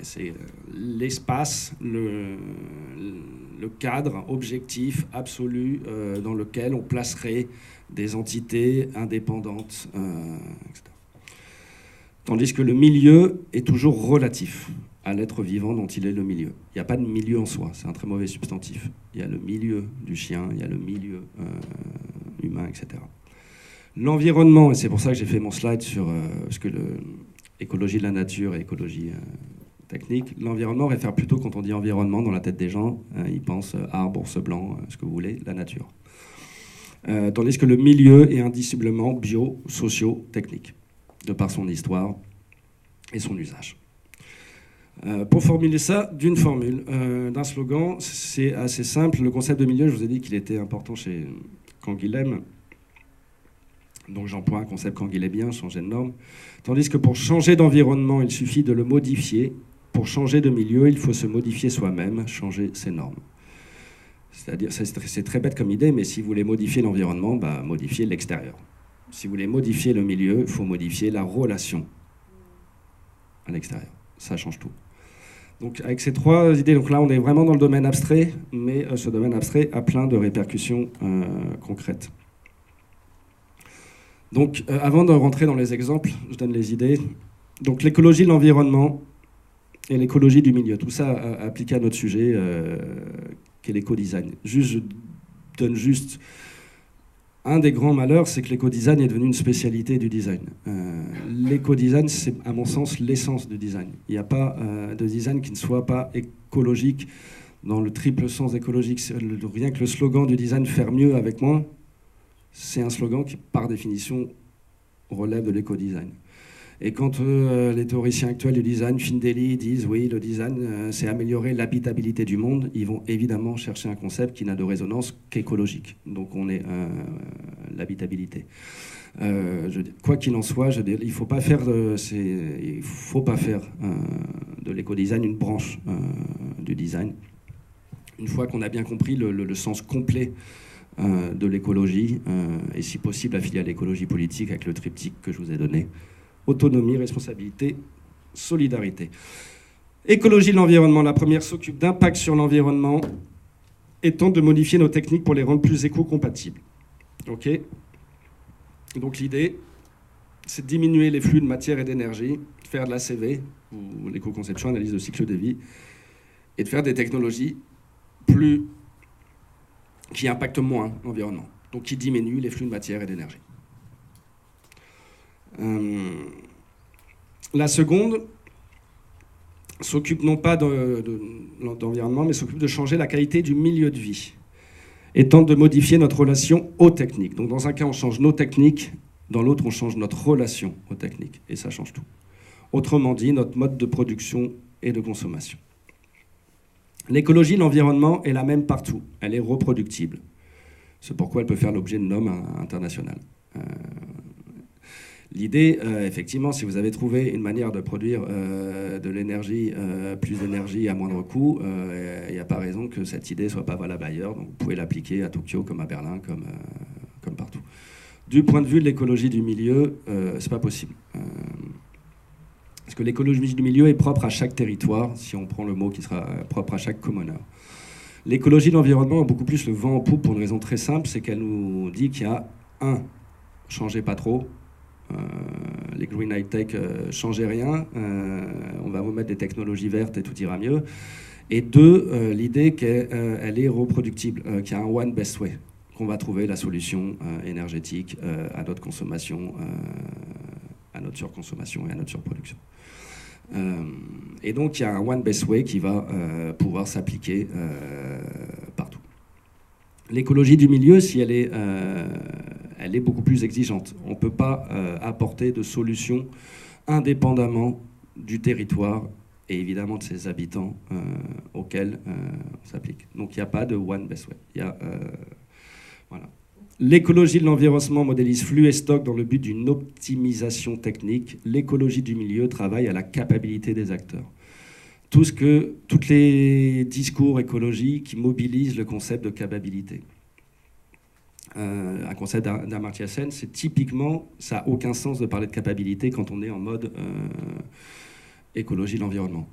C'est l'espace, le cadre objectif absolu dans lequel on placerait des entités indépendantes, etc. Tandis que le milieu est toujours relatif à l'être vivant dont il est le milieu. Il n'y a pas de milieu en soi, c'est un très mauvais substantif. Il y a le milieu du chien, il y a le milieu humain, etc. L'environnement, et c'est pour ça que j'ai fait mon slide sur ce que écologie de la nature et écologie technique. L'environnement réfère plutôt, quand on dit environnement, dans la tête des gens, ils pensent arbre, ours blanc, ce que vous voulez, la nature. Tandis que le milieu est indissolublement bio, socio, technique, de par son histoire et son usage. Pour formuler ça d'une formule, d'un slogan, c'est assez simple. Le concept de milieu, je vous ai dit qu'il était important chez Canguilhem. Donc j'emploie un concept canguilhébien, changer de norme. Tandis que pour changer d'environnement, il suffit de le modifier. Pour changer de milieu, il faut se modifier soi-même, changer ses normes. C'est-à-dire, c'est très bête comme idée, mais si vous voulez modifier l'environnement, modifiez l'extérieur. Si vous voulez modifier le milieu, il faut modifier la relation à l'extérieur. Ça change tout. Donc avec ces trois idées, donc là on est vraiment dans le domaine abstrait, mais ce domaine abstrait a plein de répercussions concrètes. Donc, avant de rentrer dans les exemples, je donne les idées. Donc, l'écologie de l'environnement et l'écologie du milieu, tout ça appliqué à notre sujet, qu'est l'éco-design. Je donne juste un des grands malheurs, c'est que l'éco-design est devenu une spécialité du design. L'éco-design, c'est à mon sens l'essence du design. Il n'y a pas de design qui ne soit pas écologique dans le triple sens écologique. Rien que le slogan du design « faire mieux avec moins », c'est un slogan qui, par définition, relève de l'éco-design. Et quand les théoriciens actuels du design, Findeli, disent « oui, le design, c'est améliorer l'habitabilité du monde », ils vont évidemment chercher un concept qui n'a de résonance qu'écologique. Donc on est l'habitabilité. Quoi qu'il en soit, il ne faut pas faire de l'éco-design une branche du design. Une fois qu'on a bien compris le sens complet de l'écologie, et si possible affilié à l'écologie politique avec le triptyque que je vous ai donné. Autonomie, responsabilité, solidarité. Écologie de l'environnement. La première s'occupe d'impact sur l'environnement et tente de modifier nos techniques pour les rendre plus éco-compatibles. Ok ? Donc l'idée, c'est de diminuer les flux de matière et d'énergie, de faire de la CV, ou l'éco-conception, analyse de cycle de vie, et de faire des technologies qui impactent moins l'environnement, donc qui diminuent les flux de matière et d'énergie. La seconde s'occupe non pas d'environnement, mais s'occupe de changer la qualité du milieu de vie et tente de modifier notre relation aux techniques. Donc dans un cas, on change nos techniques, Dans l'autre, on change notre relation aux techniques, et ça change tout. Autrement dit, notre mode de production et de consommation. L'écologie de l'environnement est la même partout. Elle est reproductible. C'est pourquoi elle peut faire l'objet de normes internationales. L'idée, effectivement, si vous avez trouvé une manière de produire de l'énergie, plus d'énergie à moindre coût, il n'y a pas raison que cette idée ne soit pas valable ailleurs. Donc vous pouvez l'appliquer à Tokyo, comme à Berlin, comme partout. Du point de vue de l'écologie du milieu, ce n'est pas possible. Parce que l'écologie du milieu est propre à chaque territoire, si on prend le mot qui sera propre à chaque commoneur. L'écologie de l'environnement a beaucoup plus le vent en poupe pour une raison très simple, c'est qu'elle nous dit qu'il y a changez pas trop. Les green high-tech, changez rien. On va vous mettre des technologies vertes et tout ira mieux. Et deux, l'idée qu'elle est reproductible, qu'il y a un one best way, qu'on va trouver la solution énergétique à notre consommation, à notre surconsommation et à notre surproduction. Et donc il y a un one best way qui va pouvoir s'appliquer partout. L'écologie du milieu, si elle est beaucoup plus exigeante. On ne peut pas apporter de solutions indépendamment du territoire et évidemment de ses habitants auxquels on s'applique. Donc il n'y a pas de one best way. Voilà. L'écologie de l'environnement modélise flux et stock dans le but d'une optimisation technique. L'écologie du milieu travaille à la capacité des acteurs. Tous les discours écologiques qui mobilisent le concept de capacité. Un concept d'Amartya Sen, c'est typiquement, ça n'a aucun sens de parler de capacité quand on est en mode écologie de l'environnement.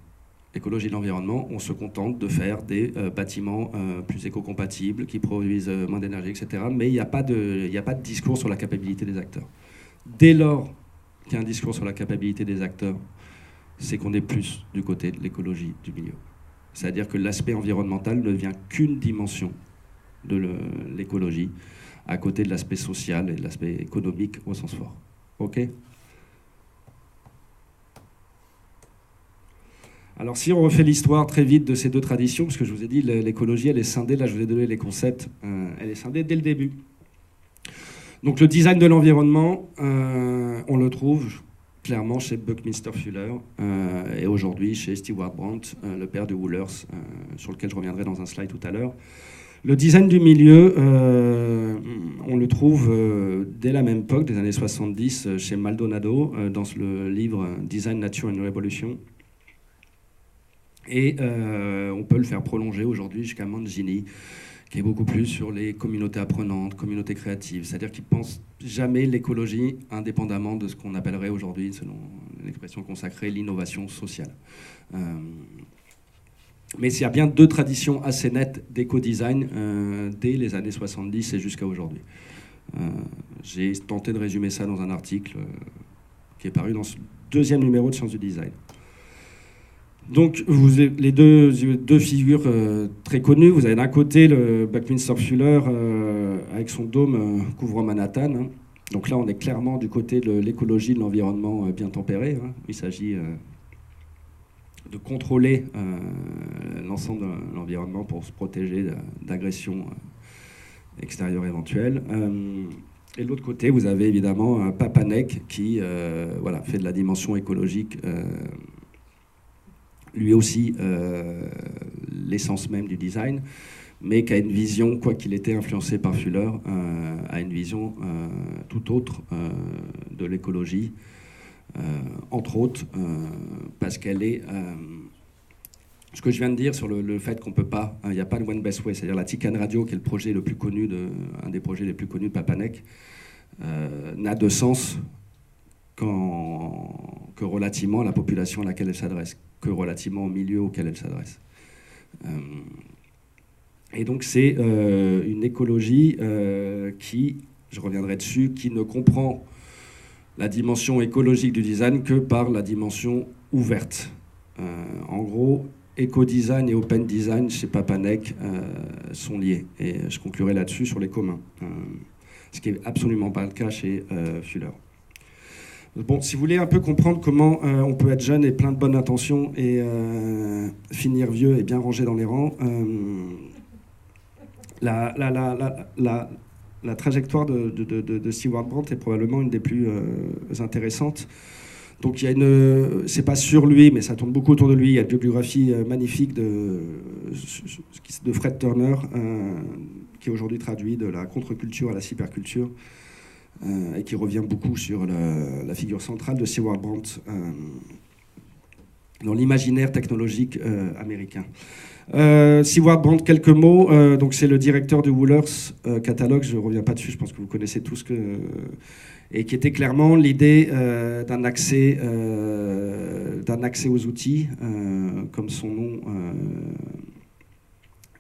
Écologie de l'environnement, on se contente de faire des bâtiments plus éco-compatibles, qui produisent moins d'énergie, etc. Mais il n'y a pas de discours sur la capacité des acteurs. Dès lors qu'il y a un discours sur la capacité des acteurs, c'est qu'on est plus du côté de l'écologie du milieu. C'est-à-dire que l'aspect environnemental ne devient qu'une dimension de l'écologie, à côté de l'aspect social et de l'aspect économique au sens fort. OK ? Alors si on refait l'histoire très vite de ces deux traditions, parce que je vous ai dit, l'écologie, elle est scindée, là je vous ai donné les concepts, elle est scindée dès le début. Donc le design de l'environnement, on le trouve clairement chez Buckminster Fuller et aujourd'hui chez Stewart Brand, le père de Wohlers, sur lequel je reviendrai dans un slide tout à l'heure. Le design du milieu, on le trouve dès la même époque, des années 70, chez Maldonado, dans le livre Design, Nature and Revolution. Et on peut le faire prolonger aujourd'hui jusqu'à Mancini, qui est beaucoup plus sur les communautés apprenantes, communautés créatives, c'est-à-dire qu'il ne pense jamais l'écologie indépendamment de ce qu'on appellerait aujourd'hui, selon l'expression consacrée, l'innovation sociale. Mais il y a bien deux traditions assez nettes d'éco-design dès les années 70 et jusqu'à aujourd'hui. J'ai tenté de résumer ça dans un article qui est paru dans ce deuxième numéro de Sciences du Design. Donc, vous avez les deux figures très connues. Vous avez d'un côté le Buckminster Fuller avec son dôme couvrant Manhattan. Hein. Donc là, on est clairement du côté de l'écologie de l'environnement bien tempéré. Hein. Il s'agit de contrôler l'ensemble de l'environnement pour se protéger d'agressions extérieures éventuelles. Et de l'autre côté, vous avez évidemment Papanek qui fait de la dimension écologique lui aussi l'essence même du design, mais qui a une vision, quoi qu'il était influencé par Fuller, a une vision tout autre de l'écologie, entre autres, parce qu'elle est... ce que je viens de dire sur le fait qu'on peut pas... Il n'y a pas de one best way, c'est-à-dire la Tican Radio, qui est le projet le plus connu un des projets les plus connus de Papanek, n'a de sens que relativement à la population à laquelle elle s'adresse, que relativement au milieu auquel elle s'adresse. Et donc c'est une écologie qui, je reviendrai dessus, qui ne comprend la dimension écologique du design que par la dimension ouverte. En gros, éco-design et open design chez Papanek sont liés. Et je conclurai là-dessus sur les communs. Ce qui n'est absolument pas le cas chez Fuller. Bon, si vous voulez un peu comprendre comment on peut être jeune et plein de bonnes intentions et finir vieux et bien rangé dans les rangs, la la trajectoire de Stewart Brand est probablement une des plus intéressantes. Donc il y a c'est pas sur lui, mais ça tourne beaucoup autour de lui. Il y a une biographie magnifique de Fred Turner, qui est aujourd'hui traduit de la contre-culture à la cyberculture, et qui revient beaucoup sur la figure centrale de Stewart Brand dans l'imaginaire technologique américain. Stewart Brand, quelques mots. Donc c'est le directeur du Woolworths Catalogue. Je ne reviens pas dessus, je pense que vous connaissez tous et qui était clairement l'idée d'un accès aux outils, comme son nom,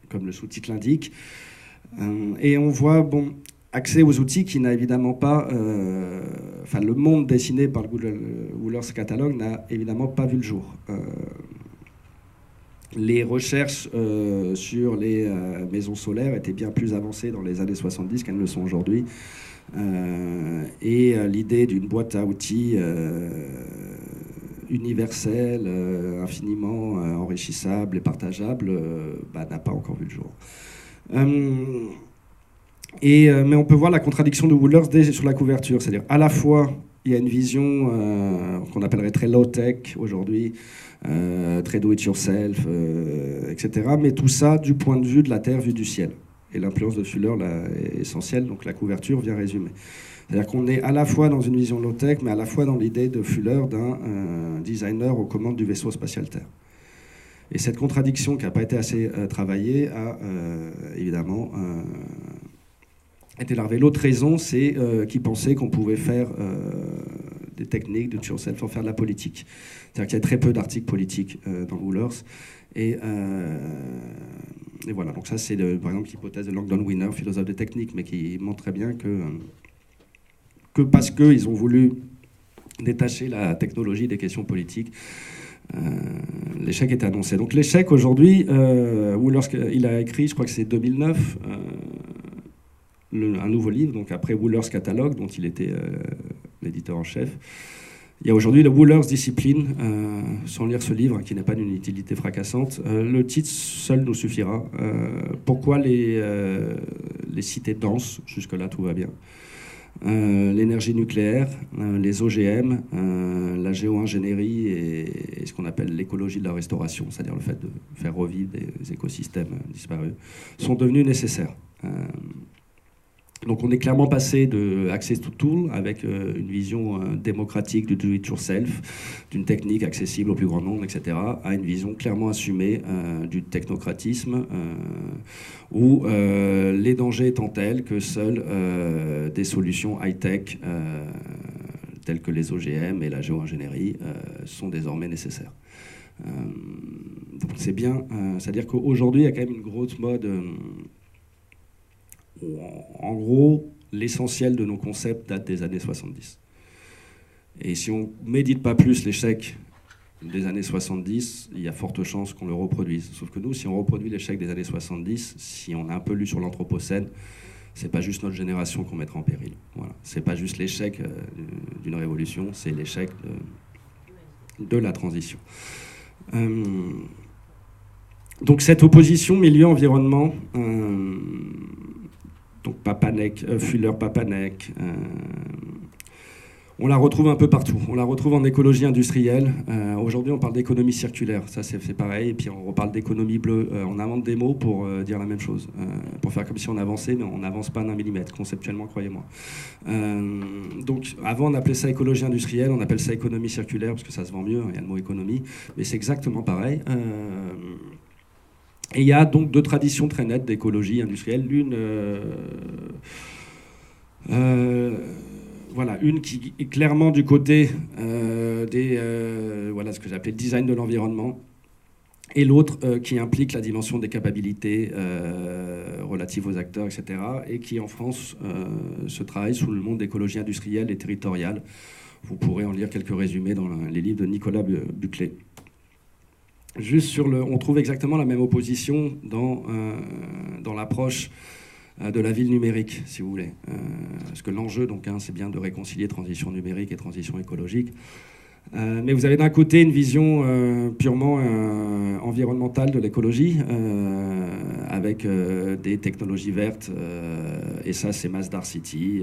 comme le sous-titre l'indique. Et on voit, accès aux outils qui n'a évidemment pas... le monde dessiné par le Woolworths Catalogue n'a évidemment pas vu le jour. Les recherches sur les maisons solaires étaient bien plus avancées dans les années 70 qu'elles ne le sont aujourd'hui. Et l'idée d'une boîte à outils universelle, infiniment enrichissable et partageable, n'a pas encore vu le jour. Mais on peut voir la contradiction de Woolworths dès sur la couverture. C'est-à-dire, à la fois, il y a une vision qu'on appellerait très low-tech aujourd'hui, très do-it-yourself, etc. Mais tout ça du point de vue de la Terre vue du ciel. Et l'influence de Fuller là, est essentielle, donc la couverture vient résumer. C'est-à-dire qu'on est à la fois dans une vision low-tech, mais à la fois dans l'idée de Fuller d'un designer aux commandes du vaisseau spatial Terre. Et cette contradiction qui n'a pas été assez travaillée a évidemment été larvée. L'autre raison, c'est qu'ils pensaient qu'on pouvait faire des techniques de yourself pour faire de la politique. C'est-à-dire qu'il y a très peu d'articles politiques dans Woolworths. Et voilà, donc ça c'est par exemple l'hypothèse de Langdon Winner, philosophe des techniques, mais qui montre très bien que parce qu'ils ont voulu détacher la technologie des questions politiques, l'échec est annoncé. Donc l'échec aujourd'hui, Woolworths, il a écrit, je crois que c'est 2009, un nouveau livre, donc après Woolworths Catalogue, dont il était l'éditeur en chef. Il y a aujourd'hui le Woolworths Discipline, sans lire ce livre, qui n'a pas d'une utilité fracassante. Le titre seul nous suffira. Pourquoi les cités dansent, jusque-là tout va bien. L'énergie nucléaire, les OGM, la géo-ingénierie et ce qu'on appelle l'écologie de la restauration, c'est-à-dire le fait de faire revivre des écosystèmes disparus, sont devenus nécessaires. Donc on est clairement passé de Access to Tool, avec une vision démocratique du do-it-yourself, d'une technique accessible au plus grand nombre, etc., à une vision clairement assumée du technocratisme, où les dangers étant tels que seules des solutions high-tech, telles que les OGM et la géo-ingénierie, sont désormais nécessaires. Donc c'est bien, c'est-à-dire qu'aujourd'hui, il y a quand même une grosse mode... En gros, l'essentiel de nos concepts date des années 70. Et si on ne médite pas plus l'échec des années 70, il y a forte chance qu'on le reproduise. Sauf que nous, si on reproduit l'échec des années 70, si on a un peu lu sur l'Anthropocène, c'est pas juste notre génération qu'on mettra en péril. Voilà. C'est pas juste l'échec d'une révolution, c'est l'échec de la transition. Donc cette opposition milieu-environnement... donc Fuller-Papanek, on la retrouve un peu partout. On la retrouve en écologie industrielle. Aujourd'hui, on parle d'économie circulaire. Ça, c'est pareil. Et puis, on reparle d'économie bleue. On invente des mots pour dire la même chose. Pour faire comme si on avançait, mais on n'avance pas d'un millimètre, conceptuellement, croyez-moi. Donc, avant, on appelait ça écologie industrielle. On appelle ça économie circulaire, parce que ça se vend mieux. Il y a le mot économie. Mais c'est exactement pareil. Et il y a donc deux traditions très nettes d'écologie industrielle. L'une, une qui est clairement du côté ce que j'appelais le design de l'environnement, et l'autre qui implique la dimension des capacités relatives aux acteurs, etc., et qui en France se travaille sous le nom d'écologie industrielle et territoriale. Vous pourrez en lire quelques résumés dans les livres de Nicolas Buclé. Juste on trouve exactement la même opposition dans l'approche de la ville numérique, si vous voulez. Parce que l'enjeu, donc, c'est bien de réconcilier transition numérique et transition écologique. Mais vous avez d'un côté une vision purement environnementale de l'écologie, avec des technologies vertes, et ça c'est Masdar City.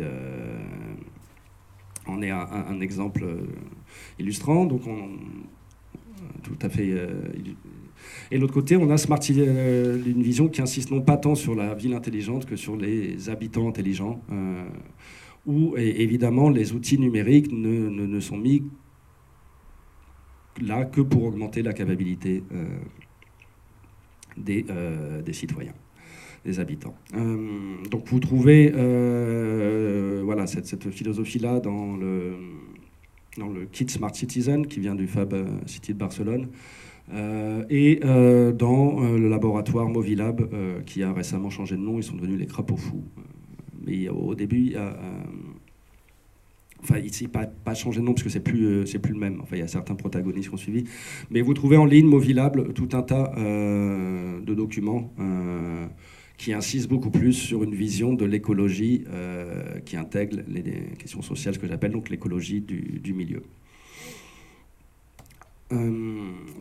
On est un exemple illustrant, donc tout à fait. Et de l'autre côté, on a une vision qui insiste non pas tant sur la ville intelligente que sur les habitants intelligents, où évidemment les outils numériques ne sont mis là que pour augmenter la capacité des citoyens, des habitants. Donc vous trouvez voilà, cette philosophie-là dans le kit Smart Citizen qui vient du Fab City de Barcelone, et dans le laboratoire Movilab qui a récemment changé de nom, ils sont devenus les crapauds fous. Mais au début, il y a... Enfin, ici, pas changé de nom parce que c'est plus le même. Enfin, il y a certains protagonistes qui ont suivi. Mais vous trouvez en ligne, Movilable, tout un tas de documents qui insistent beaucoup plus sur une vision de l'écologie qui intègre les questions sociales, ce que j'appelle donc l'écologie du milieu.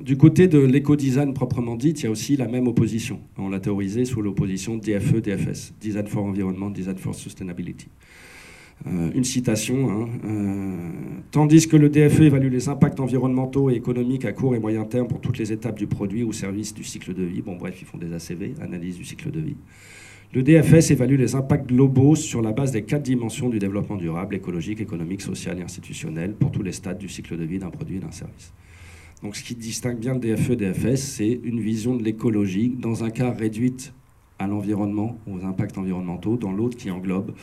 Du côté de l'éco-design proprement dit, il y a aussi la même opposition. On l'a théorisé sous l'opposition DFE-DFS, Design for Environment, Design for Sustainability. Une citation, tandis que le DFE évalue les impacts environnementaux et économiques à court et moyen terme pour toutes les étapes du produit ou service du cycle de vie, bon bref, ils font des ACV, analyse du cycle de vie. Le DFS évalue les impacts globaux sur la base des 4 dimensions du développement durable, écologique, économique, social et institutionnel pour tous les stades du cycle de vie d'un produit et d'un service. Donc ce qui distingue bien le DFE et le DFS, c'est une vision de l'écologie, dans un cas réduite à l'environnement, aux impacts environnementaux, dans l'autre qui englobe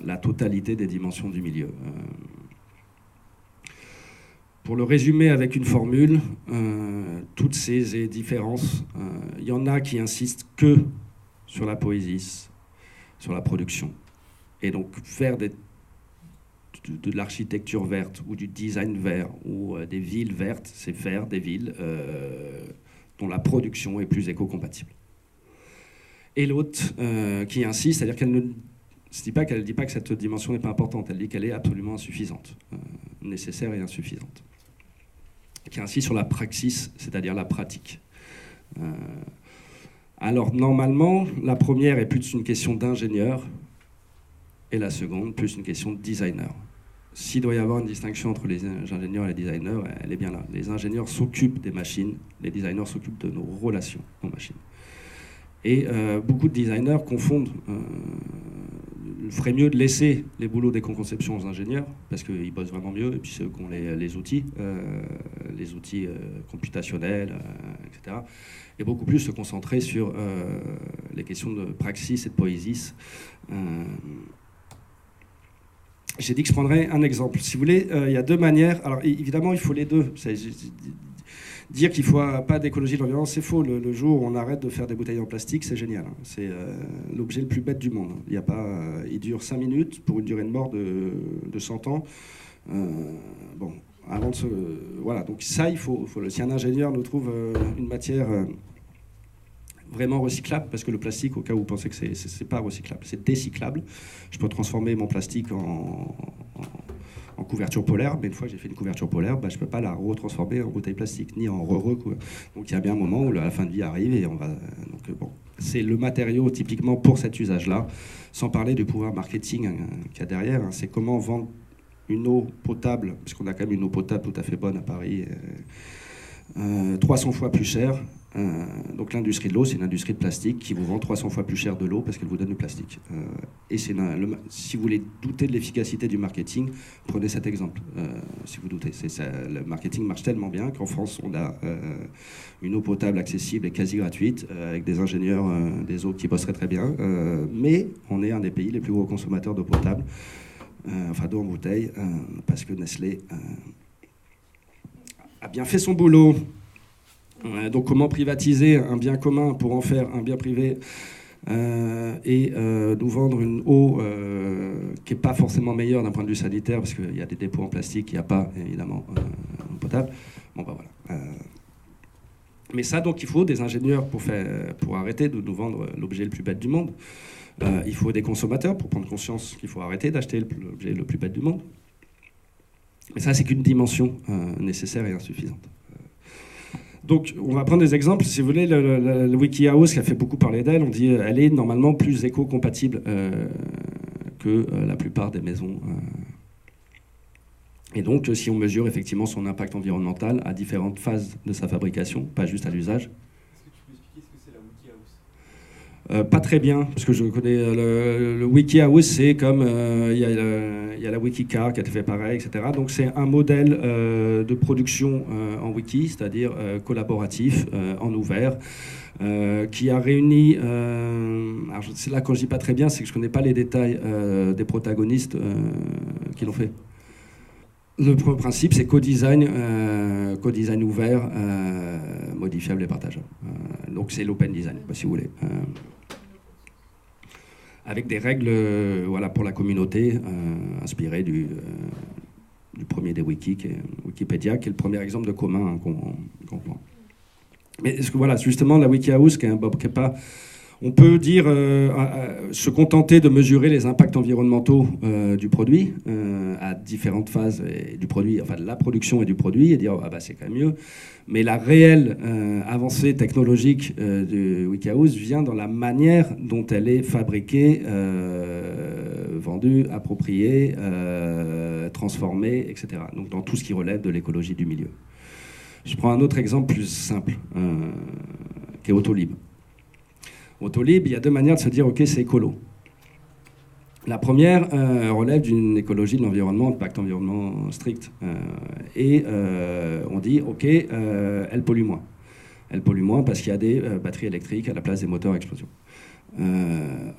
la totalité des dimensions du milieu. Pour le résumer avec une formule, toutes ces différences, il y en a qui insistent que sur la poésie, sur la production. Et donc faire de l'architecture verte ou du design vert ou des villes vertes, c'est faire des villes dont la production est plus éco-compatible. Et l'autre qui insiste, c'est-à-dire qu'elle ne dit pas que cette dimension n'est pas importante, elle dit qu'elle est absolument insuffisante, nécessaire et insuffisante. Qui insiste sur la praxis, c'est-à-dire la pratique. Alors normalement, la première est plus une question d'ingénieur et la seconde plus une question de designer. S'il doit y avoir une distinction entre les ingénieurs et les designers, elle est bien là. Les ingénieurs s'occupent des machines, les designers s'occupent de nos relations aux machines. Et beaucoup de designers confondent. Il ferait mieux de laisser les boulots d'éco-conception aux ingénieurs, parce qu'ils bossent vraiment mieux, et puis c'est eux qui ont les outils computationnels, etc. Et beaucoup plus se concentrer sur les questions de praxis et de poésis. J'ai dit que je prendrais un exemple. Si vous voulez, il y a deux manières. Alors évidemment, il faut les deux. Dire qu'il ne faut pas d'écologie de l'environnement, c'est faux. Le jour où on arrête de faire des bouteilles en plastique, c'est génial. C'est l'objet le plus bête du monde. Il dure 5 minutes pour une durée de mort de 100 ans. Bon, avant de se... Voilà, donc ça, si un ingénieur nous trouve une matière vraiment recyclable, parce que le plastique, au cas où vous pensez que c'est pas recyclable, c'est décyclable. Je peux transformer mon plastique en couverture polaire, mais une fois que j'ai fait une couverture polaire, je ne peux pas la retransformer en bouteille plastique, ni en re-recouvert. Donc il y a bien un moment où la fin de vie arrive et on va... Donc, bon, c'est le matériau typiquement pour cet usage-là, sans parler du pouvoir marketing qu'il y a derrière. C'est comment vendre une eau potable, parce qu'on a quand même une eau potable tout à fait bonne à Paris, 300 fois plus chère. Donc l'industrie de l'eau, c'est une industrie de plastique qui vous vend 300 fois plus cher de l'eau parce qu'elle vous donne du plastique. Et si vous voulez douter de l'efficacité du marketing, prenez cet exemple. Si vous doutez, le marketing marche tellement bien qu'en France, on a une eau potable accessible et quasi gratuite, avec des ingénieurs des eaux qui bosseraient très bien. Mais on est un des pays les plus gros consommateurs d'eau potable, enfin d'eau en bouteille, parce que Nestlé a bien fait son boulot. Donc comment privatiser un bien commun pour en faire un bien privé et nous vendre une eau qui n'est pas forcément meilleure d'un point de vue sanitaire, parce qu'il y a des dépôts en plastique, il n'y a pas évidemment potable. Bon voilà. Mais ça, donc il faut des ingénieurs pour arrêter de nous vendre l'objet le plus bête du monde. Il faut des consommateurs pour prendre conscience qu'il faut arrêter d'acheter l'objet le plus bête du monde. Mais ça, c'est qu'une dimension nécessaire et insuffisante. Donc, on va prendre des exemples. Si vous voulez, le WikiHouse, qui a fait beaucoup parler d'elle, on dit elle est normalement plus éco-compatible que la plupart des maisons. Et donc, si on mesure effectivement son impact environnemental à différentes phases de sa fabrication, pas juste à l'usage. Est-ce que tu peux expliquer ce que c'est la WikiHouse ? Pas très bien, parce que je connais le WikiHouse, c'est comme il y a la Wikicar qui a été fait pareil, etc. Donc c'est un modèle de production en wiki, c'est-à-dire collaboratif, en ouvert, qui a réuni. Alors c'est là quand je dis pas très bien, c'est que je connais pas les détails des protagonistes qui l'ont fait. Le principe, c'est co-design ouvert, modifiable et partageable. Donc c'est l'open design, si vous voulez. Avec des règles voilà, pour la communauté, inspirées du premier des wikis, qui est Wikipédia, qui est le premier exemple de commun qu'on prend. Mais voilà, justement, la WikiHouse, qui est pas... On peut dire, se contenter de mesurer les impacts environnementaux du produit à différentes phases du produit, enfin de la production et du produit, et dire ah bah c'est quand même mieux. Mais la réelle avancée technologique du WikiHouse vient dans la manière dont elle est fabriquée, vendue, appropriée, transformée, etc. Donc dans tout ce qui relève de l'écologie du milieu. Je prends un autre exemple plus simple, qui est Autolib. Autolib, il y a deux manières de se dire ok, c'est écolo. La première relève d'une écologie de l'environnement, de pacte environnement strict. On dit ok, elle pollue moins. Elle pollue moins parce qu'il y a des batteries électriques à la place des moteurs à explosion.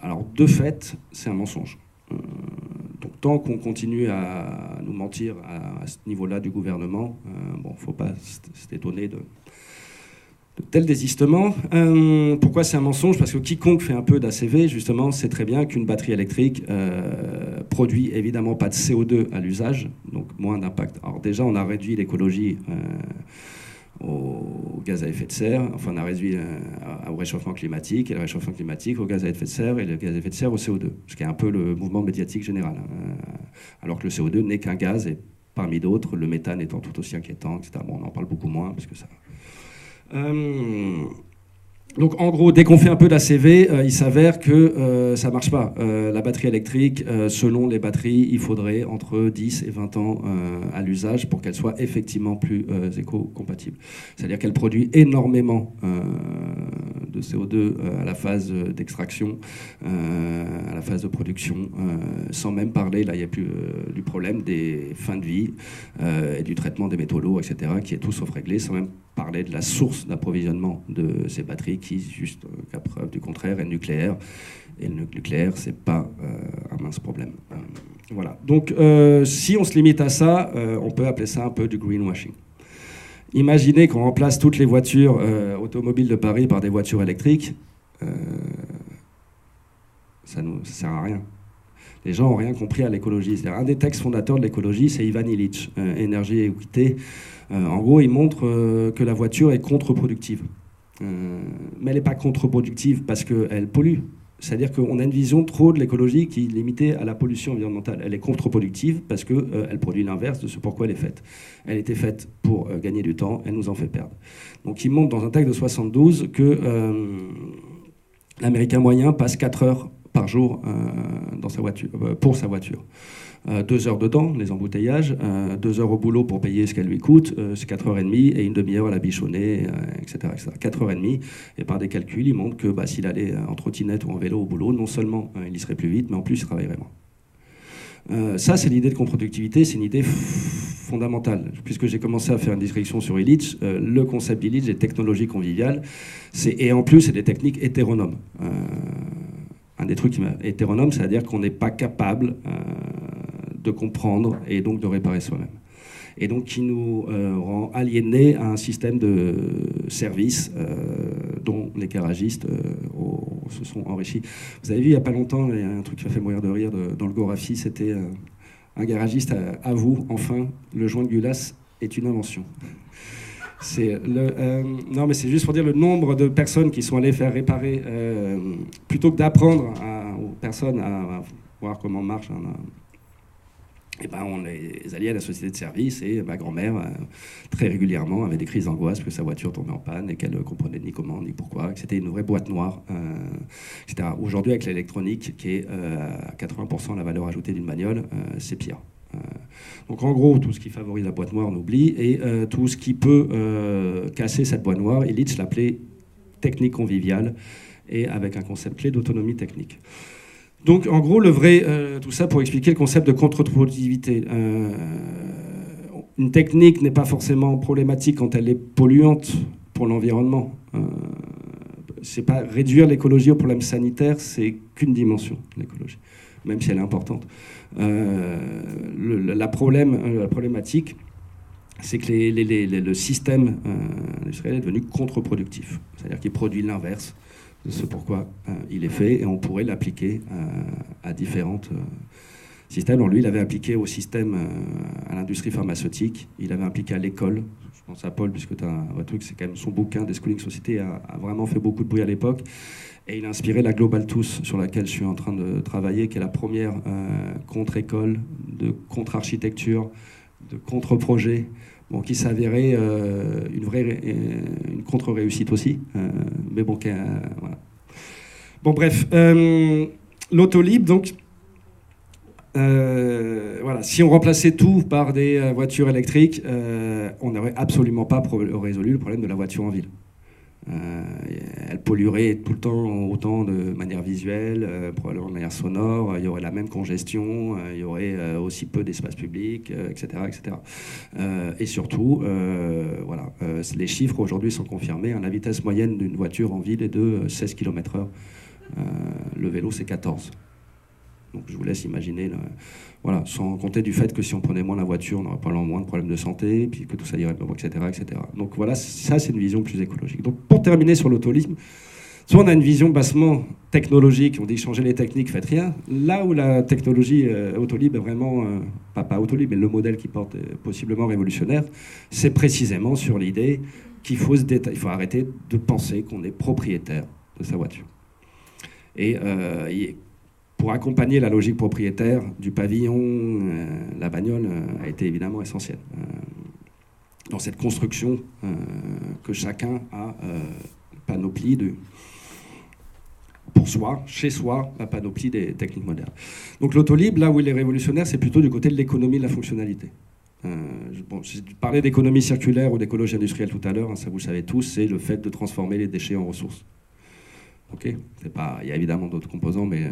Alors de fait, c'est un mensonge. Donc tant qu'on continue à nous mentir à ce niveau-là du gouvernement, il ne faut pas s'étonner de tel désistement. Pourquoi c'est un mensonge ? Parce que quiconque fait un peu d'ACV, justement, sait très bien qu'une batterie électrique produit évidemment pas de CO2 à l'usage, donc moins d'impact. Alors déjà, on a réduit l'écologie au gaz à effet de serre, enfin on a réduit au réchauffement climatique, et le réchauffement climatique au gaz à effet de serre, et le gaz à effet de serre au CO2, ce qui est un peu le mouvement médiatique général. Alors que le CO2 n'est qu'un gaz, et parmi d'autres, le méthane étant tout aussi inquiétant, etc. Bon, on en parle beaucoup moins, parce que ça... Donc en gros, dès qu'on fait un peu d'ACV, il s'avère que ça ne marche pas. La batterie électrique, selon les batteries, il faudrait entre 10 et 20 ans à l'usage pour qu'elle soit effectivement plus éco-compatible. C'est-à-dire qu'elle produit énormément de CO2 à la phase d'extraction, à la phase de production, sans même parler, là il n'y a plus du problème des fins de vie et du traitement des métaux lourds, etc., qui est tout sauf réglé, sans même parler de la source d'approvisionnement de ces batteries qui, juste qu'à preuve du contraire, est nucléaire. Et le nucléaire, c'est pas un mince problème. Voilà. Donc, si on se limite à ça, on peut appeler ça un peu du greenwashing. Imaginez qu'on remplace toutes les voitures automobiles de Paris par des voitures électriques. Ça ne sert à rien. Les gens n'ont rien compris à l'écologie. C'est-à-dire, un des textes fondateurs de l'écologie, c'est Ivan Illich, Énergie et équité. En gros, il montre que la voiture est contre-productive. Mais elle n'est pas contre-productive parce qu'elle pollue. C'est-à-dire qu'on a une vision trop de l'écologie qui est limitée à la pollution environnementale. Elle est contre-productive parce qu'elle produit l'inverse de ce pourquoi elle est faite. Elle était faite pour gagner du temps, elle nous en fait perdre. Donc il montre dans un texte de 72 que l'Américain moyen passe 4 heures par jour dans sa voiture, pour sa voiture. 2 heures dedans, les embouteillages, 2 heures au boulot pour payer ce qu'elle lui coûte, c'est 4h30, et une demi-heure à la bichonnée, etc., etc. 4h30, et par des calculs, il montre que s'il allait en trottinette ou en vélo au boulot, non seulement il y serait plus vite, mais en plus il travaillerait moins. Ça, c'est l'idée de contre-productivité, c'est une idée fondamentale. Puisque j'ai commencé à faire une description sur Illich, le concept d'Illich est technologie conviviale, et en plus, c'est des techniques hétéronomes. Un des trucs hétéronomes, c'est-à-dire qu'on n'est pas capable de comprendre et donc de réparer soi-même. Et donc qui nous rend aliénés à un système de services dont les garagistes se sont enrichis. Vous avez vu il n'y a pas longtemps, il y a un truc qui m'a fait mourir de rire dans le Gorafi, c'était un garagiste avoue, enfin, le joint de Gulas est une invention. Non, mais c'est juste pour dire le nombre de personnes qui sont allées faire réparer, plutôt que d'apprendre aux personnes à voir comment marche Et ben, on les alliait à la société de service et ma grand-mère, très régulièrement, avait des crises d'angoisse parce que sa voiture tombait en panne et qu'elle ne comprenait ni comment ni pourquoi, que c'était une vraie boîte noire, etc. Aujourd'hui, avec l'électronique, qui est à 80% la valeur ajoutée d'une bagnole, c'est pire. Donc en gros, tout ce qui favorise la boîte noire, on oublie, et tout ce qui peut casser cette boîte noire, Illich l'appelait technique conviviale, et avec un concept clé d'autonomie technique. Donc, en gros, tout ça pour expliquer le concept de contre-productivité. Une technique n'est pas forcément problématique quand elle est polluante pour l'environnement. C'est pas réduire l'écologie au problème sanitaire, c'est qu'une dimension, l'écologie, même si elle est importante. La problématique, c'est que le système industriel est devenu contre-productif. C'est-à-dire qu'il produit l'inverse de ce pourquoi il est fait, et on pourrait l'appliquer à différents systèmes. Alors lui, il avait appliqué au système, à l'industrie pharmaceutique, il avait appliqué à l'école. Je pense à Paul, puisque tu as un truc, c'est quand même son bouquin, Deschooling Society, a vraiment fait beaucoup de bruit à l'époque, et il a inspiré la Global Tooth, sur laquelle je suis en train de travailler, qui est la première contre-école, de contre-architecture, de contre-projet, bon, qui s'avérait une contre-réussite aussi, mais bon, voilà. Bon, bref, l'autolib, donc, voilà, si on remplaçait tout par des voitures électriques, on n'aurait absolument pas résolu le problème de la voiture en ville. Elle polluerait tout le temps, autant de manière visuelle, probablement de manière sonore, il y aurait la même congestion, il y aurait aussi peu d'espace public, etc. etc. Et surtout, voilà, les chiffres aujourd'hui sont confirmés, la vitesse moyenne d'une voiture en ville est de 16 km/h. Le vélo, c'est 14. Donc je vous laisse imaginer, voilà, sans compter du fait que si on prenait moins la voiture, on aurait probablement moins de problèmes de santé, puis que tout ça irait mieux, etc., etc. Donc voilà, ça c'est une vision plus écologique. Donc pour terminer sur l'autolib, soit on a une vision bassement technologique, on dit changer les techniques, faites rien. Là où la technologie autolib est vraiment, pas autolib, mais le modèle qui porte est possiblement révolutionnaire, c'est précisément sur l'idée qu'il faut il faut arrêter de penser qu'on est propriétaire de sa voiture. Et pour accompagner la logique propriétaire du pavillon, la bagnole a été évidemment essentielle. Dans cette construction que chacun a panoplie pour soi, chez soi, la panoplie des techniques modernes. Donc l'autolib, là où il est révolutionnaire, c'est plutôt du côté de l'économie de la fonctionnalité. J'ai parlé d'économie circulaire ou d'écologie industrielle tout à l'heure, hein, ça vous le savez tous, c'est le fait de transformer les déchets en ressources. Okay, il y a évidemment d'autres composants, mais le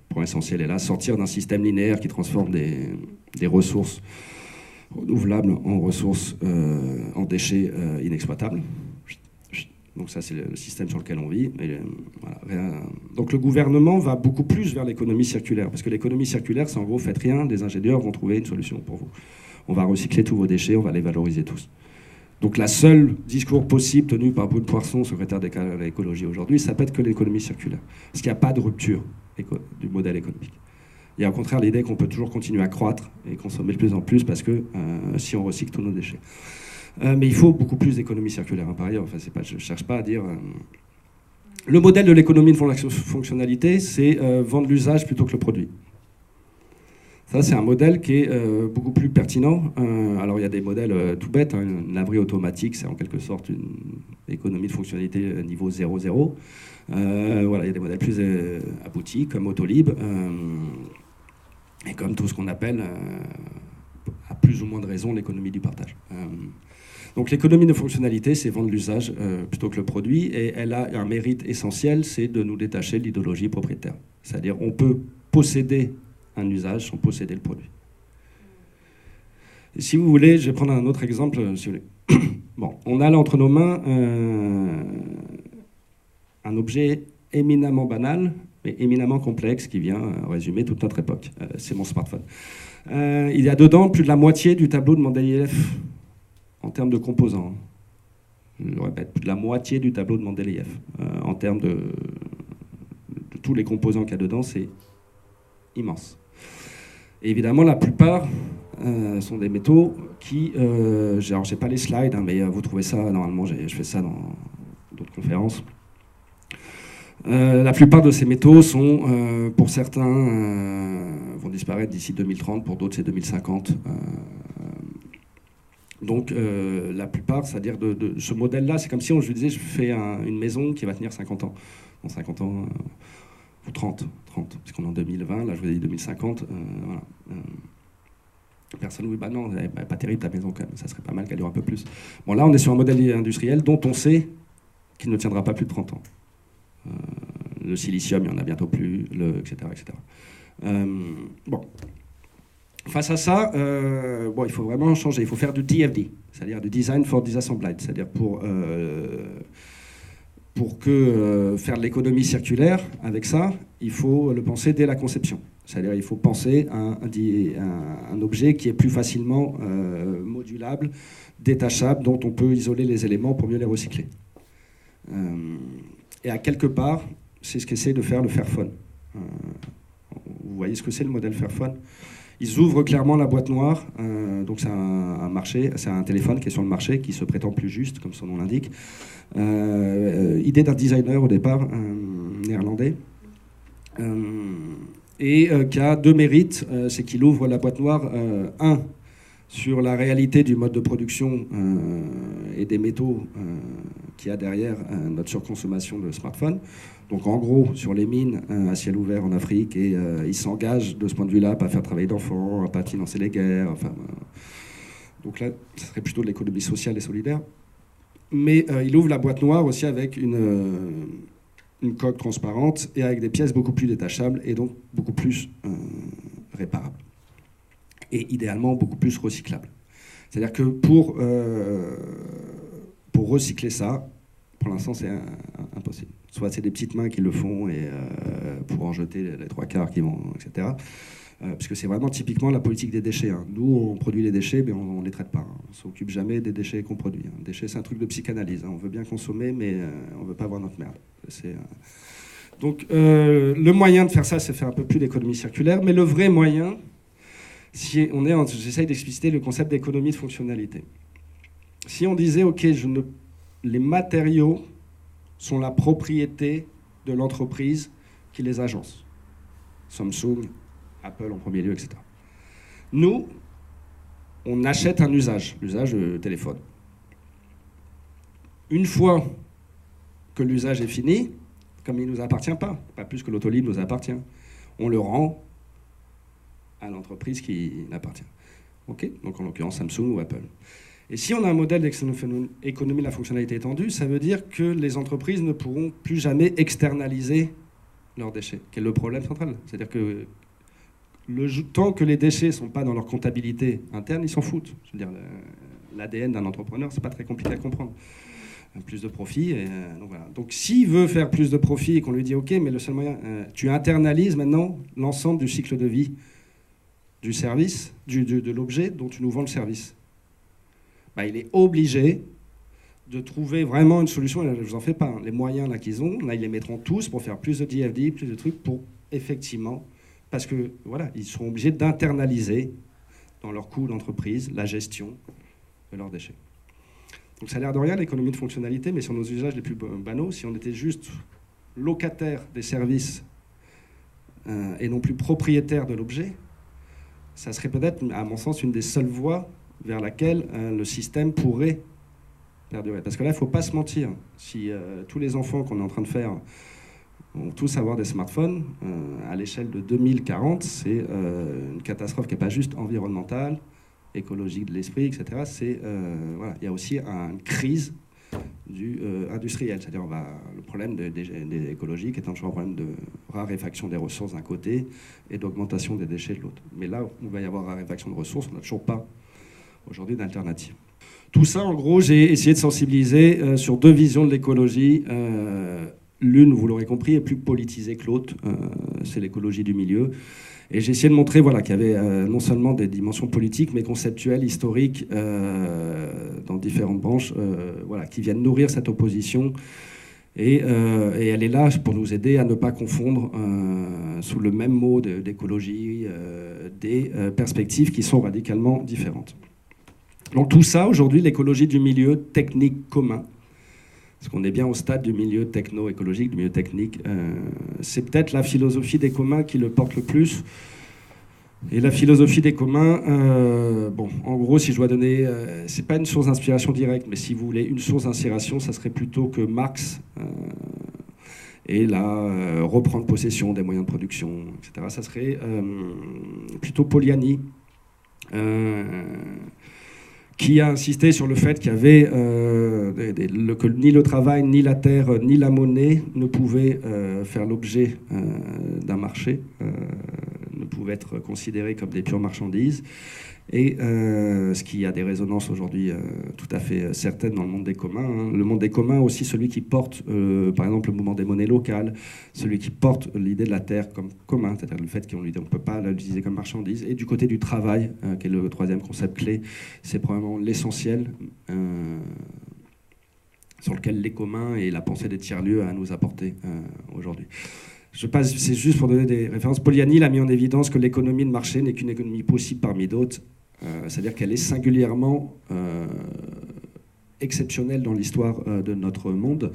point essentiel est là. Sortir d'un système linéaire qui transforme des ressources renouvelables en ressources, en déchets inexploitables. Donc ça, c'est le système sur lequel on vit. Et, voilà. Donc le gouvernement va beaucoup plus vers l'économie circulaire, parce que l'économie circulaire, c'est en gros, faites rien, des ingénieurs vont trouver une solution pour vous. On va recycler tous vos déchets, on va les valoriser tous. Donc la seule discours possible tenu par Brune Poisson, secrétaire d'État à l'écologie aujourd'hui, ça peut être que l'économie circulaire. Parce qu'il n'y a pas de rupture du modèle économique. Il y a au contraire l'idée qu'on peut toujours continuer à croître et consommer de plus en plus parce que si on recycle tous nos déchets. Mais il faut beaucoup plus d'économie circulaire, hein, par ailleurs. Enfin, je ne cherche pas à dire... Le modèle de l'économie de fonctionnalité, c'est vendre l'usage plutôt que le produit. Ça, c'est un modèle qui est beaucoup plus pertinent. Alors, il y a des modèles tout bêtes. Hein. Une laverie automatique, c'est en quelque sorte une économie de fonctionnalité niveau 0,0. Voilà, il y a des modèles plus aboutis, comme Autolib, et comme tout ce qu'on appelle, à plus ou moins de raison, l'économie du partage. Donc, l'économie de fonctionnalité, c'est vendre l'usage plutôt que le produit, et elle a un mérite essentiel, c'est de nous détacher de l'idéologie propriétaire. C'est-à-dire, on peut posséder un usage sans posséder le produit. Et si vous voulez, je vais prendre un autre exemple. Si vous voulez. Bon, on a là entre nos mains un objet éminemment banal, mais éminemment complexe, qui vient résumer toute notre époque. C'est mon smartphone. Il y a dedans plus de la moitié du tableau de Mendeleïev en termes de composants. Je le répète, plus de la moitié du tableau de Mendeleïev en termes de tous les composants qu'il y a dedans, c'est immense. Et évidemment, la plupart sont des métaux qui... alors, j'ai pas les slides, hein, mais vous trouvez ça, normalement, je fais ça dans d'autres conférences. La plupart de ces métaux sont, pour certains, vont disparaître d'ici 2030, pour d'autres c'est 2050. Donc la plupart, c'est-à-dire de ce modèle-là, c'est comme si je disais je fais une maison qui va tenir 50 ans. Dans 50 ans, ou 30, parce qu'on est en 2020, là je vous ai dit 2050, voilà. Personne ne dit, bah non, pas terrible ta maison quand même, ça serait pas mal qu'elle dure un peu plus. Bon là on est sur un modèle industriel dont on sait qu'il ne tiendra pas plus de 30 ans. Le silicium, il n'y en a bientôt plus, etc. Bon. Face à ça, il faut vraiment changer. Il faut faire du DFD, c'est-à-dire du Design for Disassembled, c'est-à-dire pour faire de l'économie circulaire, avec ça, il faut le penser dès la conception. C'est-à-dire il faut penser à un objet qui est plus facilement modulable, détachable, dont on peut isoler les éléments pour mieux les recycler. Et à quelque part, c'est ce qu'essaie de faire le Fairphone. Vous voyez ce que c'est le modèle Fairphone ? Ils ouvrent clairement la boîte noire, donc c'est un marché, c'est un téléphone qui est sur le marché, qui se prétend plus juste, comme son nom l'indique. Idée d'un designer au départ, néerlandais, et qui a deux mérites, c'est qu'il ouvre la boîte noire, un, sur la réalité du mode de production et des métaux qu'il y a derrière notre surconsommation de smartphones. Donc en gros, sur les mines à ciel ouvert en Afrique, et il s'engage de ce point de vue-là à ne pas faire travailler d'enfants, à ne pas financer les guerres. Donc là, ce serait plutôt de l'économie sociale et solidaire. Mais il ouvre la boîte noire aussi avec une coque transparente et avec des pièces beaucoup plus détachables et donc beaucoup plus réparables. Et idéalement beaucoup plus recyclables. C'est-à-dire que pour recycler ça, pour l'instant, c'est impossible. Soit c'est des petites mains qui le font et pour en jeter les trois quarts qui vont, etc. Parce que c'est vraiment typiquement la politique des déchets. Hein. Nous, on produit les déchets, mais on ne les traite pas. Hein. On ne s'occupe jamais des déchets qu'on produit. Hein. Déchets, c'est un truc de psychanalyse. Hein. On veut bien consommer, mais on ne veut pas avoir notre merde. Donc, le moyen de faire ça, c'est faire un peu plus d'économie circulaire. Mais le vrai moyen, j'essaye d'expliciter le concept d'économie de fonctionnalité. Si on disait, OK, les matériaux sont la propriété de l'entreprise qui les agence. Samsung, Apple en premier lieu, etc. Nous, on achète un usage, l'usage de téléphone. Une fois que l'usage est fini, comme il ne nous appartient pas plus que l'auto libre nous appartient, on le rend à l'entreprise qui l'appartient. Okay ? Donc en l'occurrence Samsung ou Apple. Et si on a un modèle d'économie de la fonctionnalité étendue, ça veut dire que les entreprises ne pourront plus jamais externaliser leurs déchets, qui est le problème central. C'est-à-dire que tant que les déchets ne sont pas dans leur comptabilité interne, ils s'en foutent. Je veux dire, l'ADN d'un entrepreneur, c'est pas très compliqué à comprendre. Plus de profit. Donc, voilà. Donc s'il veut faire plus de profit et qu'on lui dit OK, mais le seul moyen, tu internalises maintenant l'ensemble du cycle de vie du service, de l'objet dont tu nous vends le service. Il est obligé de trouver vraiment une solution. Et là, je ne vous en fais pas. Hein. Les moyens là qu'ils ont, là, ils les mettront tous pour faire plus de DFD, plus de trucs pour effectivement, parce que voilà, ils seront obligés d'internaliser dans leur coût d'entreprise la gestion de leurs déchets. Donc ça a l'air de rien l'économie de fonctionnalité, mais sur nos usages les plus banaux, si on était juste locataire des services et non plus propriétaire de l'objet, ça serait peut-être, à mon sens, une des seules voies vers laquelle le système pourrait perdurer. Parce que là, il ne faut pas se mentir. Si tous les enfants qu'on est en train de faire vont tous avoir des smartphones, à l'échelle de 2040, c'est une catastrophe qui n'est pas juste environnementale, écologique de l'esprit, etc. Voilà. Il y a aussi une crise industrielle. C'est-à-dire le problème des écologiques étant toujours un problème de raréfaction des ressources d'un côté et d'augmentation des déchets de l'autre. Mais là où il va y avoir raréfaction de ressources, on n'a toujours pas aujourd'hui d'alternative. Tout ça, en gros, j'ai essayé de sensibiliser sur deux visions de l'écologie. L'une, vous l'aurez compris, est plus politisée que l'autre. C'est l'écologie du milieu. Et j'ai essayé de montrer qu'il y avait non seulement des dimensions politiques, mais conceptuelles, historiques, dans différentes branches, qui viennent nourrir cette opposition. Et elle est là pour nous aider à ne pas confondre, sous le même mot d'écologie, des perspectives qui sont radicalement différentes. Donc tout ça, aujourd'hui, l'écologie du milieu technique commun, Parce qu'on est bien au stade du milieu techno-écologique, du milieu technique. C'est peut-être la philosophie des communs qui le porte le plus. Et la philosophie des communs, bon, en gros, si je dois donner, c'est pas une source d'inspiration directe, mais si vous voulez une source d'inspiration, ça serait plutôt que Marx et là, reprendre possession des moyens de production, etc. Ça serait plutôt Polanyi, qui a insisté sur le fait qu'il y avait que ni le travail, ni la terre, ni la monnaie ne pouvaient faire l'objet d'un marché, ne pouvaient être considérés comme des pures marchandises. Et ce qui a des résonances aujourd'hui tout à fait certaines dans le monde des communs. Hein. Le monde des communs aussi celui qui porte, par exemple, le mouvement des monnaies locales, celui qui porte l'idée de la terre comme commun, c'est-à-dire le fait qu'on ne peut pas l'utiliser comme marchandise. Et du côté du travail, qui est le troisième concept clé, c'est probablement l'essentiel sur lequel les communs et la pensée des tiers-lieux a à nous apporter aujourd'hui. C'est juste pour donner des références. Polanyi a mis en évidence que l'économie de marché n'est qu'une économie possible parmi d'autres. C'est-à-dire qu'elle est singulièrement exceptionnelle dans l'histoire de notre monde.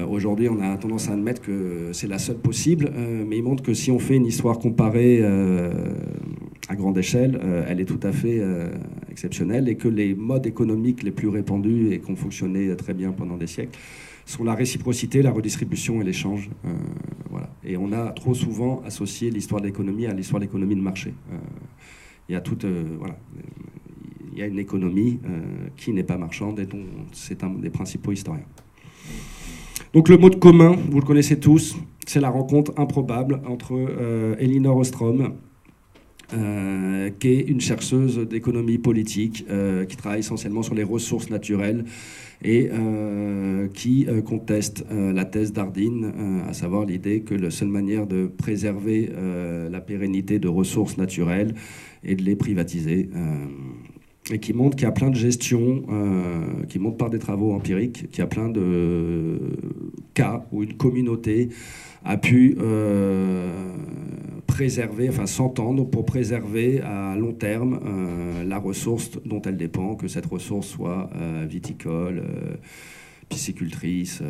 Aujourd'hui, on a tendance à admettre que c'est la seule possible, mais il montre que si on fait une histoire comparée à grande échelle, elle est tout à fait exceptionnelle et que les modes économiques les plus répandus et qui ont fonctionné très bien pendant des siècles sont la réciprocité, la redistribution et l'échange. Voilà. Et on a trop souvent associé l'histoire de l'économie à l'histoire de l'économie de marché. Il y a voilà. Il y a une économie qui n'est pas marchande et dont c'est un des principaux historiens. Donc le mot de commun, vous le connaissez tous, c'est la rencontre improbable entre Elinor Ostrom, qui est une chercheuse d'économie politique, qui travaille essentiellement sur les ressources naturelles et qui conteste la thèse d'Hardin, à savoir l'idée que la seule manière de préserver la pérennité de ressources naturelles est de les privatiser. Et qui montre qu'il y a plein de gestions, qui montre par des travaux empiriques, qu'il y a plein de cas où une communauté a pu préserver, enfin s'entendre pour préserver à long terme la ressource dont elle dépend, que cette ressource soit viticole, piscicultrice,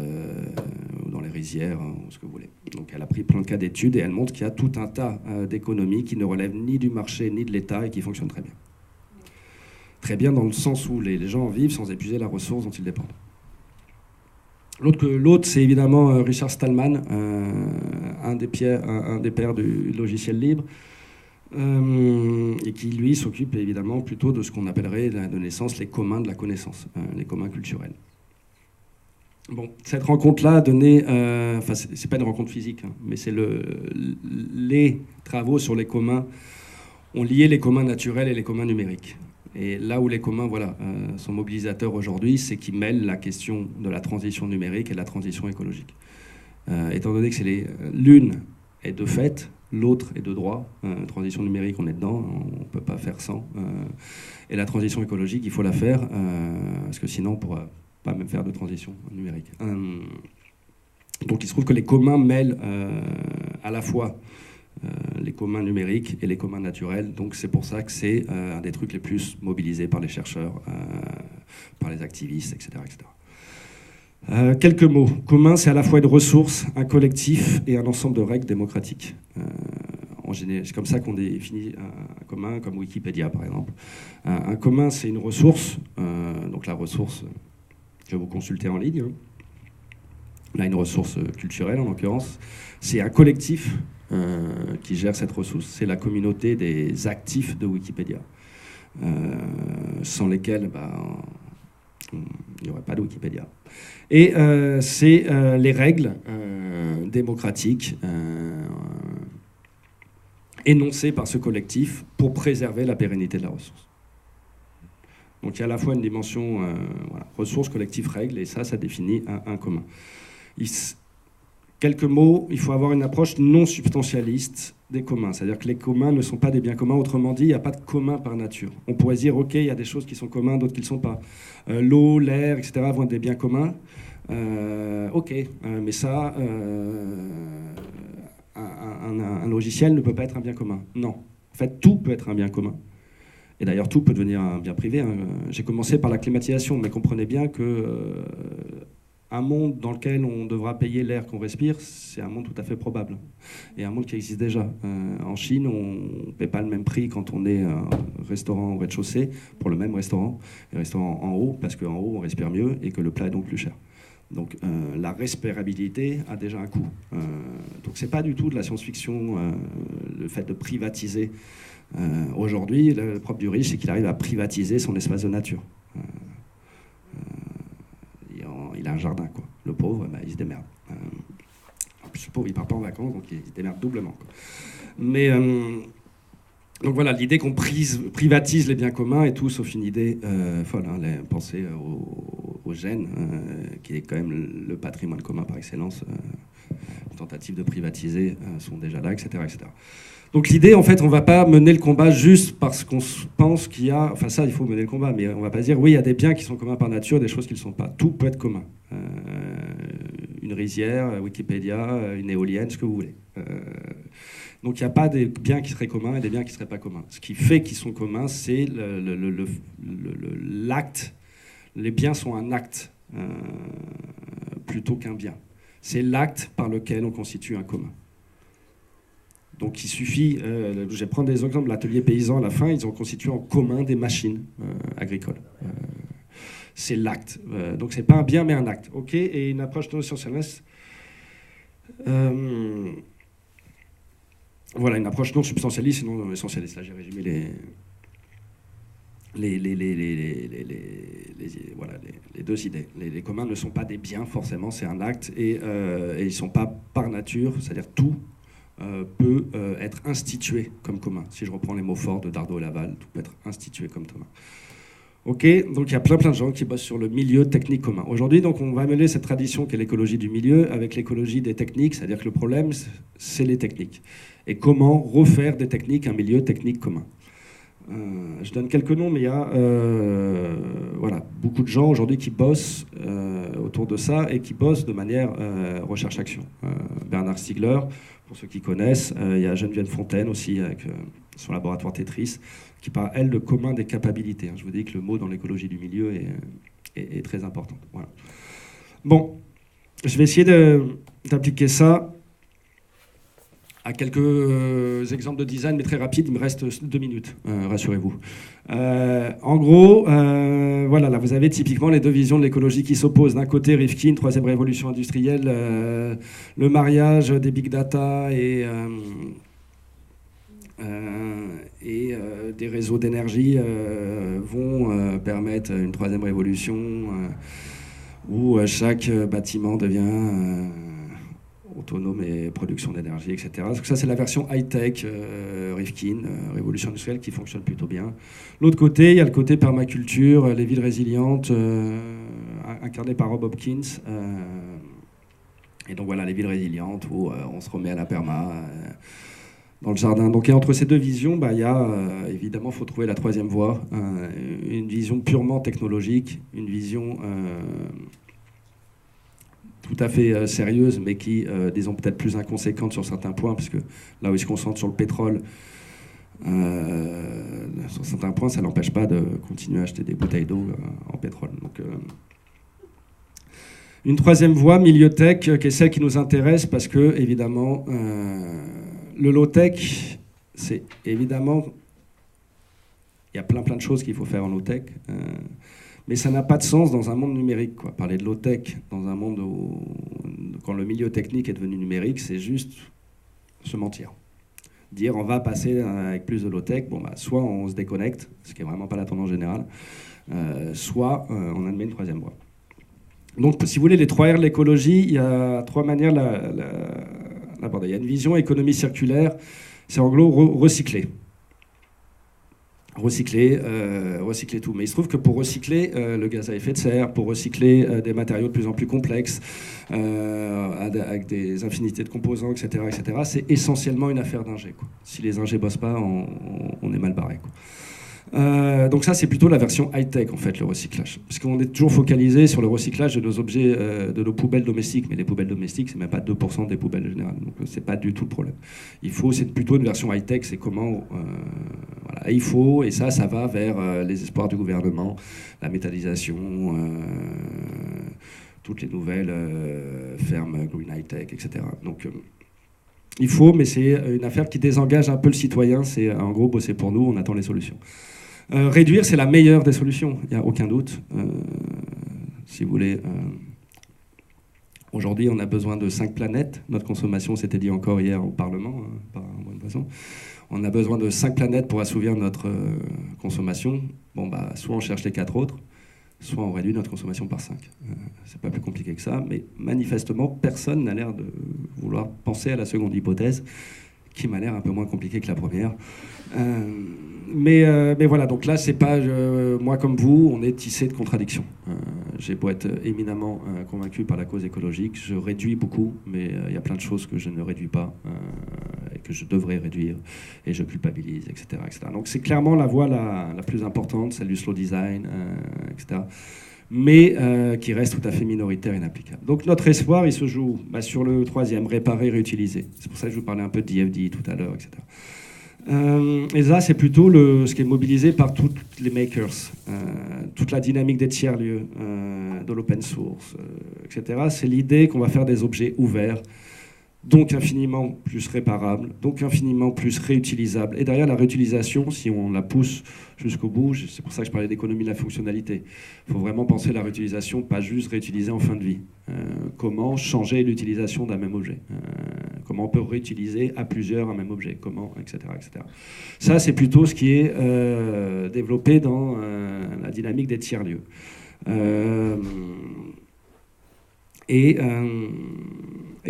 ou dans les rizières, ou ce que vous voulez. Donc elle a pris plein de cas d'études et elle montre qu'il y a tout un tas d'économies qui ne relèvent ni du marché ni de l'État et qui fonctionnent très bien. Très bien dans le sens où les gens vivent sans épuiser la ressource dont ils dépendent. L'autre, c'est évidemment Richard Stallman, un des pères du logiciel libre, et qui, lui, s'occupe évidemment plutôt de ce qu'on appellerait de naissance les communs de la connaissance, les communs culturels. Bon, cette rencontre-là a donné... enfin, c'est pas une rencontre physique, hein, mais c'est les travaux sur les communs ont lié les communs naturels et les communs numériques. Et là où les communs sont mobilisateurs aujourd'hui, c'est qu'ils mêlent la question de la transition numérique et de la transition écologique. Étant donné que l'une est de fait, l'autre est de droit. Transition numérique, on est dedans, on ne peut pas faire sans. Et la transition écologique, il faut la faire, parce que sinon on ne pourra pas même faire de transition numérique. Donc il se trouve que les communs mêlent à la fois les communs numériques et les communs naturels. Donc c'est pour ça que c'est un des trucs les plus mobilisés par les chercheurs, par les activistes, etc. etc. Quelques mots. Commun, c'est à la fois une ressource, un collectif et un ensemble de règles démocratiques. C'est comme ça qu'on définit un commun, comme Wikipédia par exemple. Un commun, c'est une ressource, donc la ressource que vous consultez en ligne. Là, une ressource culturelle en l'occurrence. C'est un collectif qui gère cette ressource. C'est la communauté des actifs de Wikipédia, sans lesquels il n'y aurait pas de Wikipédia. Et c'est les règles démocratiques énoncées par ce collectif pour préserver la pérennité de la ressource. Donc il y a à la fois une dimension ressources, collectifs, règles, et ça définit un commun. Quelques mots, il faut avoir une approche non substantialiste des communs. C'est-à-dire que les communs ne sont pas des biens communs. Autrement dit, il n'y a pas de commun par nature. On pourrait dire, OK, il y a des choses qui sont communs, d'autres qui ne le sont pas. L'eau, l'air, etc. vont être des biens communs. OK, mais ça, un logiciel ne peut pas être un bien commun. Non. En fait, tout peut être un bien commun. Et d'ailleurs, tout peut devenir un bien privé. J'ai commencé par la climatisation, mais comprenez bien que... un monde dans lequel on devra payer l'air qu'on respire, c'est un monde tout à fait probable. Et un monde qui existe déjà. En Chine, on ne paie pas le même prix quand on est un restaurant au rez-de-chaussée pour le même restaurant, et restaurant en haut, parce qu'en haut, on respire mieux et que le plat est donc plus cher. Donc la respirabilité a déjà un coût. Donc c'est pas du tout de la science-fiction, le fait de privatiser. Aujourd'hui, le propre du riche, c'est qu'il arrive à privatiser son espace de nature. Il a un jardin, quoi. Le pauvre, bah, il se démerde. En plus, le pauvre, il part pas en vacances, donc il se démerde doublement, quoi. Mais donc voilà, l'idée qu'on privatise les biens communs est tout sauf une idée folle. Hein, penser au gène, qui est quand même le patrimoine commun par excellence. Les tentatives de privatiser sont déjà là, etc., etc. Donc l'idée, en fait, on ne va pas mener le combat juste parce qu'on pense qu'il y a... Enfin ça, il faut mener le combat, mais on ne va pas dire, oui, il y a des biens qui sont communs par nature, des choses qui ne le sont pas. Tout peut être commun. Une rizière, Wikipédia, une éolienne, ce que vous voulez. Donc il n'y a pas des biens qui seraient communs et des biens qui ne seraient pas communs. Ce qui fait qu'ils sont communs, c'est l'acte. Les biens sont un acte plutôt qu'un bien. C'est l'acte par lequel on constitue un commun. Donc il suffit, je vais prendre des exemples de l'atelier paysan à la fin, ils ont constitué en commun des machines agricoles. C'est l'acte. Donc c'est pas un bien mais un acte. Ok. Et une approche non essentialiste. Voilà, une approche non substantialiste et non essentialiste. Là j'ai résumé les deux idées. Les communs ne sont pas des biens forcément, c'est un acte et ils ne sont pas par nature, c'est-à-dire tout peut être institué comme commun. Si je reprends les mots forts de Dardot et Laval, tout peut être institué comme commun. Ok, donc il y a plein de gens qui bossent sur le milieu technique commun. Aujourd'hui, donc, on va mêler cette tradition qu'est l'écologie du milieu avec l'écologie des techniques, c'est-à-dire que le problème, c'est les techniques. Et comment refaire des techniques un milieu technique commun. Je donne quelques noms, mais il y a beaucoup de gens aujourd'hui qui bossent autour de ça et qui bossent de manière recherche-action. Bernard Stiegler, pour ceux qui connaissent, il y a Geneviève Fontaine aussi avec son laboratoire Tetris, qui parle, elle, de commun des capacités. Je vous dis que le mot dans l'écologie du milieu est très important. Voilà. Bon, je vais essayer d'appliquer ça à quelques exemples de design, mais très rapide, il me reste 2 minutes, rassurez-vous. En gros, voilà, là vous avez typiquement les deux visions de l'écologie qui s'opposent. D'un côté, Rifkin, troisième révolution industrielle, le mariage des big data et des réseaux d'énergie vont permettre une troisième révolution où chaque bâtiment devient... autonome et production d'énergie, etc. Donc ça, c'est la version high-tech, Rifkin, révolution industrielle, qui fonctionne plutôt bien. L'autre côté, il y a le côté permaculture, les villes résilientes, incarnées par Rob Hopkins. Et donc voilà, les villes résilientes, où on se remet à la perma dans le jardin. Donc et entre ces deux visions, il y a, évidemment, il faut trouver la troisième voie. Une vision purement technologique, une vision... tout à fait sérieuse, mais qui, disons, peut-être plus inconséquente sur certains points, parce que là où il se concentre sur le pétrole, sur certains points, ça n'empêche pas de continuer à acheter des bouteilles d'eau en pétrole. Donc, une troisième voie, milieu tech, qui est celle qui nous intéresse, parce que, évidemment, le low-tech, c'est évidemment... Il y a plein de choses qu'il faut faire en low-tech, mais ça n'a pas de sens dans un monde numérique, quoi. Parler de low-tech dans un monde où, quand le milieu technique est devenu numérique, c'est juste se mentir. Dire on va passer avec plus de low-tech, soit on se déconnecte, ce qui n'est vraiment pas la tendance générale, soit on admet une troisième voie. Donc, si vous voulez, les 3 R de l'écologie, il y a 3 manières de l'aborder. Il y a une vision économie circulaire, c'est en gros recycler. Recycler tout. Mais il se trouve que pour recycler le gaz à effet de serre, pour recycler des matériaux de plus en plus complexes, avec des infinités de composants, etc., c'est essentiellement une affaire d'ingé, quoi. Si les ingés bossent pas, on est mal barré, quoi. Donc ça, c'est plutôt la version high-tech, en fait, le recyclage. Parce qu'on est toujours focalisé sur le recyclage de nos objets, de nos poubelles domestiques. Mais les poubelles domestiques, c'est même pas 2% des poubelles générales. Donc c'est pas du tout le problème. C'est plutôt une version high-tech, c'est comment... voilà, il faut, et ça va vers les espoirs du gouvernement, la métallisation, toutes les nouvelles fermes Green High Tech, etc. Donc il faut, mais c'est une affaire qui désengage un peu le citoyen. C'est en gros bosser pour nous, on attend les solutions. Réduire, c'est la meilleure des solutions, il n'y a aucun doute. Si vous voulez, aujourd'hui, on a besoin de 5 planètes. Notre consommation, c'était dit encore hier au Parlement, par une bonne façon. On a besoin de 5 planètes pour assouvir notre consommation. Bon, bah, soit on cherche les 4 autres, soit on réduit notre consommation par 5. C'est pas plus compliqué que ça, mais manifestement, personne n'a l'air de vouloir penser à la seconde hypothèse, qui m'a l'air un peu moins compliquée que la première. Mais voilà, donc là, c'est pas moi comme vous, on est tissé de contradictions. J'ai beau être éminemment convaincu par la cause écologique, je réduis beaucoup, mais il y a plein de choses que je ne réduis pas et que je devrais réduire, et je culpabilise, etc. etc. Donc c'est clairement la voie la plus importante, celle du slow design, etc. Mais qui reste tout à fait minoritaire et inapplicable. Donc notre espoir, il se joue sur le troisième, réparer, réutiliser. C'est pour ça que je vous parlais un peu de DFD tout à l'heure, etc. Et ça, c'est plutôt ce qui est mobilisé par tous les makers, toute la dynamique des tiers-lieux, de l'open source, etc. C'est l'idée qu'on va faire des objets ouverts, donc infiniment plus réparables, donc infiniment plus réutilisables. Et derrière la réutilisation, si on la pousse jusqu'au bout, c'est pour ça que je parlais d'économie de la fonctionnalité. Il faut vraiment penser à la réutilisation, pas juste réutiliser en fin de vie. Comment changer l'utilisation d'un même objet, comment on peut réutiliser à plusieurs un même objet, comment, etc. etc. Ça, c'est plutôt ce qui est développé dans la dynamique des tiers-lieux. Et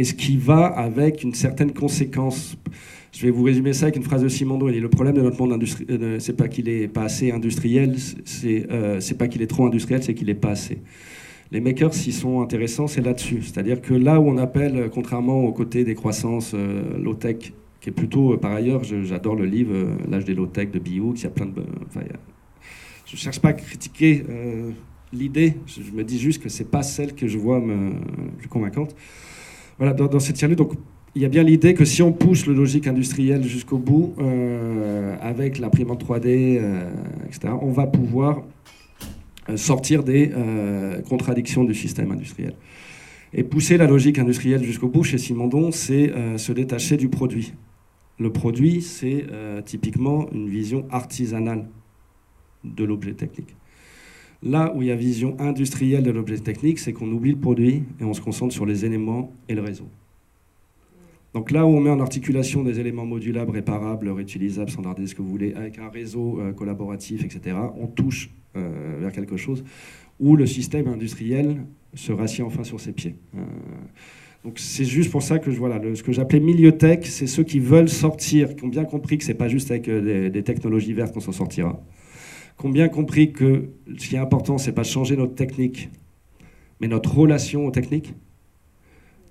ce qui va avec une certaine conséquence. Je vais vous résumer ça avec une phrase de Simondon. Il dit, le problème de notre monde c'est pas qu'il est pas assez industriel, c'est pas qu'il est trop industriel, c'est qu'il est pas assez. Les makers, s'ils sont intéressants, c'est là-dessus. C'est-à-dire que là où on appelle, contrairement au côté des croissances low-tech, qui est plutôt, par ailleurs, j'adore le livre L'âge des low-tech de Bill Hooks, il y a plein de... je ne cherche pas à critiquer l'idée, je me dis juste que ce n'est pas celle que je vois plus convaincante. Voilà, dans cette tiers-lieu, donc il y a bien l'idée que si on pousse le logique industriel jusqu'au bout, avec l'imprimante 3D, etc., on va pouvoir sortir des contradictions du système industriel. Et pousser la logique industrielle jusqu'au bout, chez Simondon, c'est se détacher du produit. Le produit, c'est typiquement une vision artisanale de l'objet technique. Là où il y a vision industrielle de l'objet technique, c'est qu'on oublie le produit et on se concentre sur les éléments et le réseau. Donc là où on met en articulation des éléments modulables, réparables, réutilisables, standardisés, ce que vous voulez, avec un réseau collaboratif, etc., on touche vers quelque chose où le système industriel se rassied enfin sur ses pieds. Donc c'est juste pour ça que ce que j'appelais milieu tech, c'est ceux qui veulent sortir, qui ont bien compris que c'est pas juste avec des technologies vertes qu'on s'en sortira, qui ont bien compris que ce qui est important, c'est pas changer notre technique, mais notre relation aux techniques.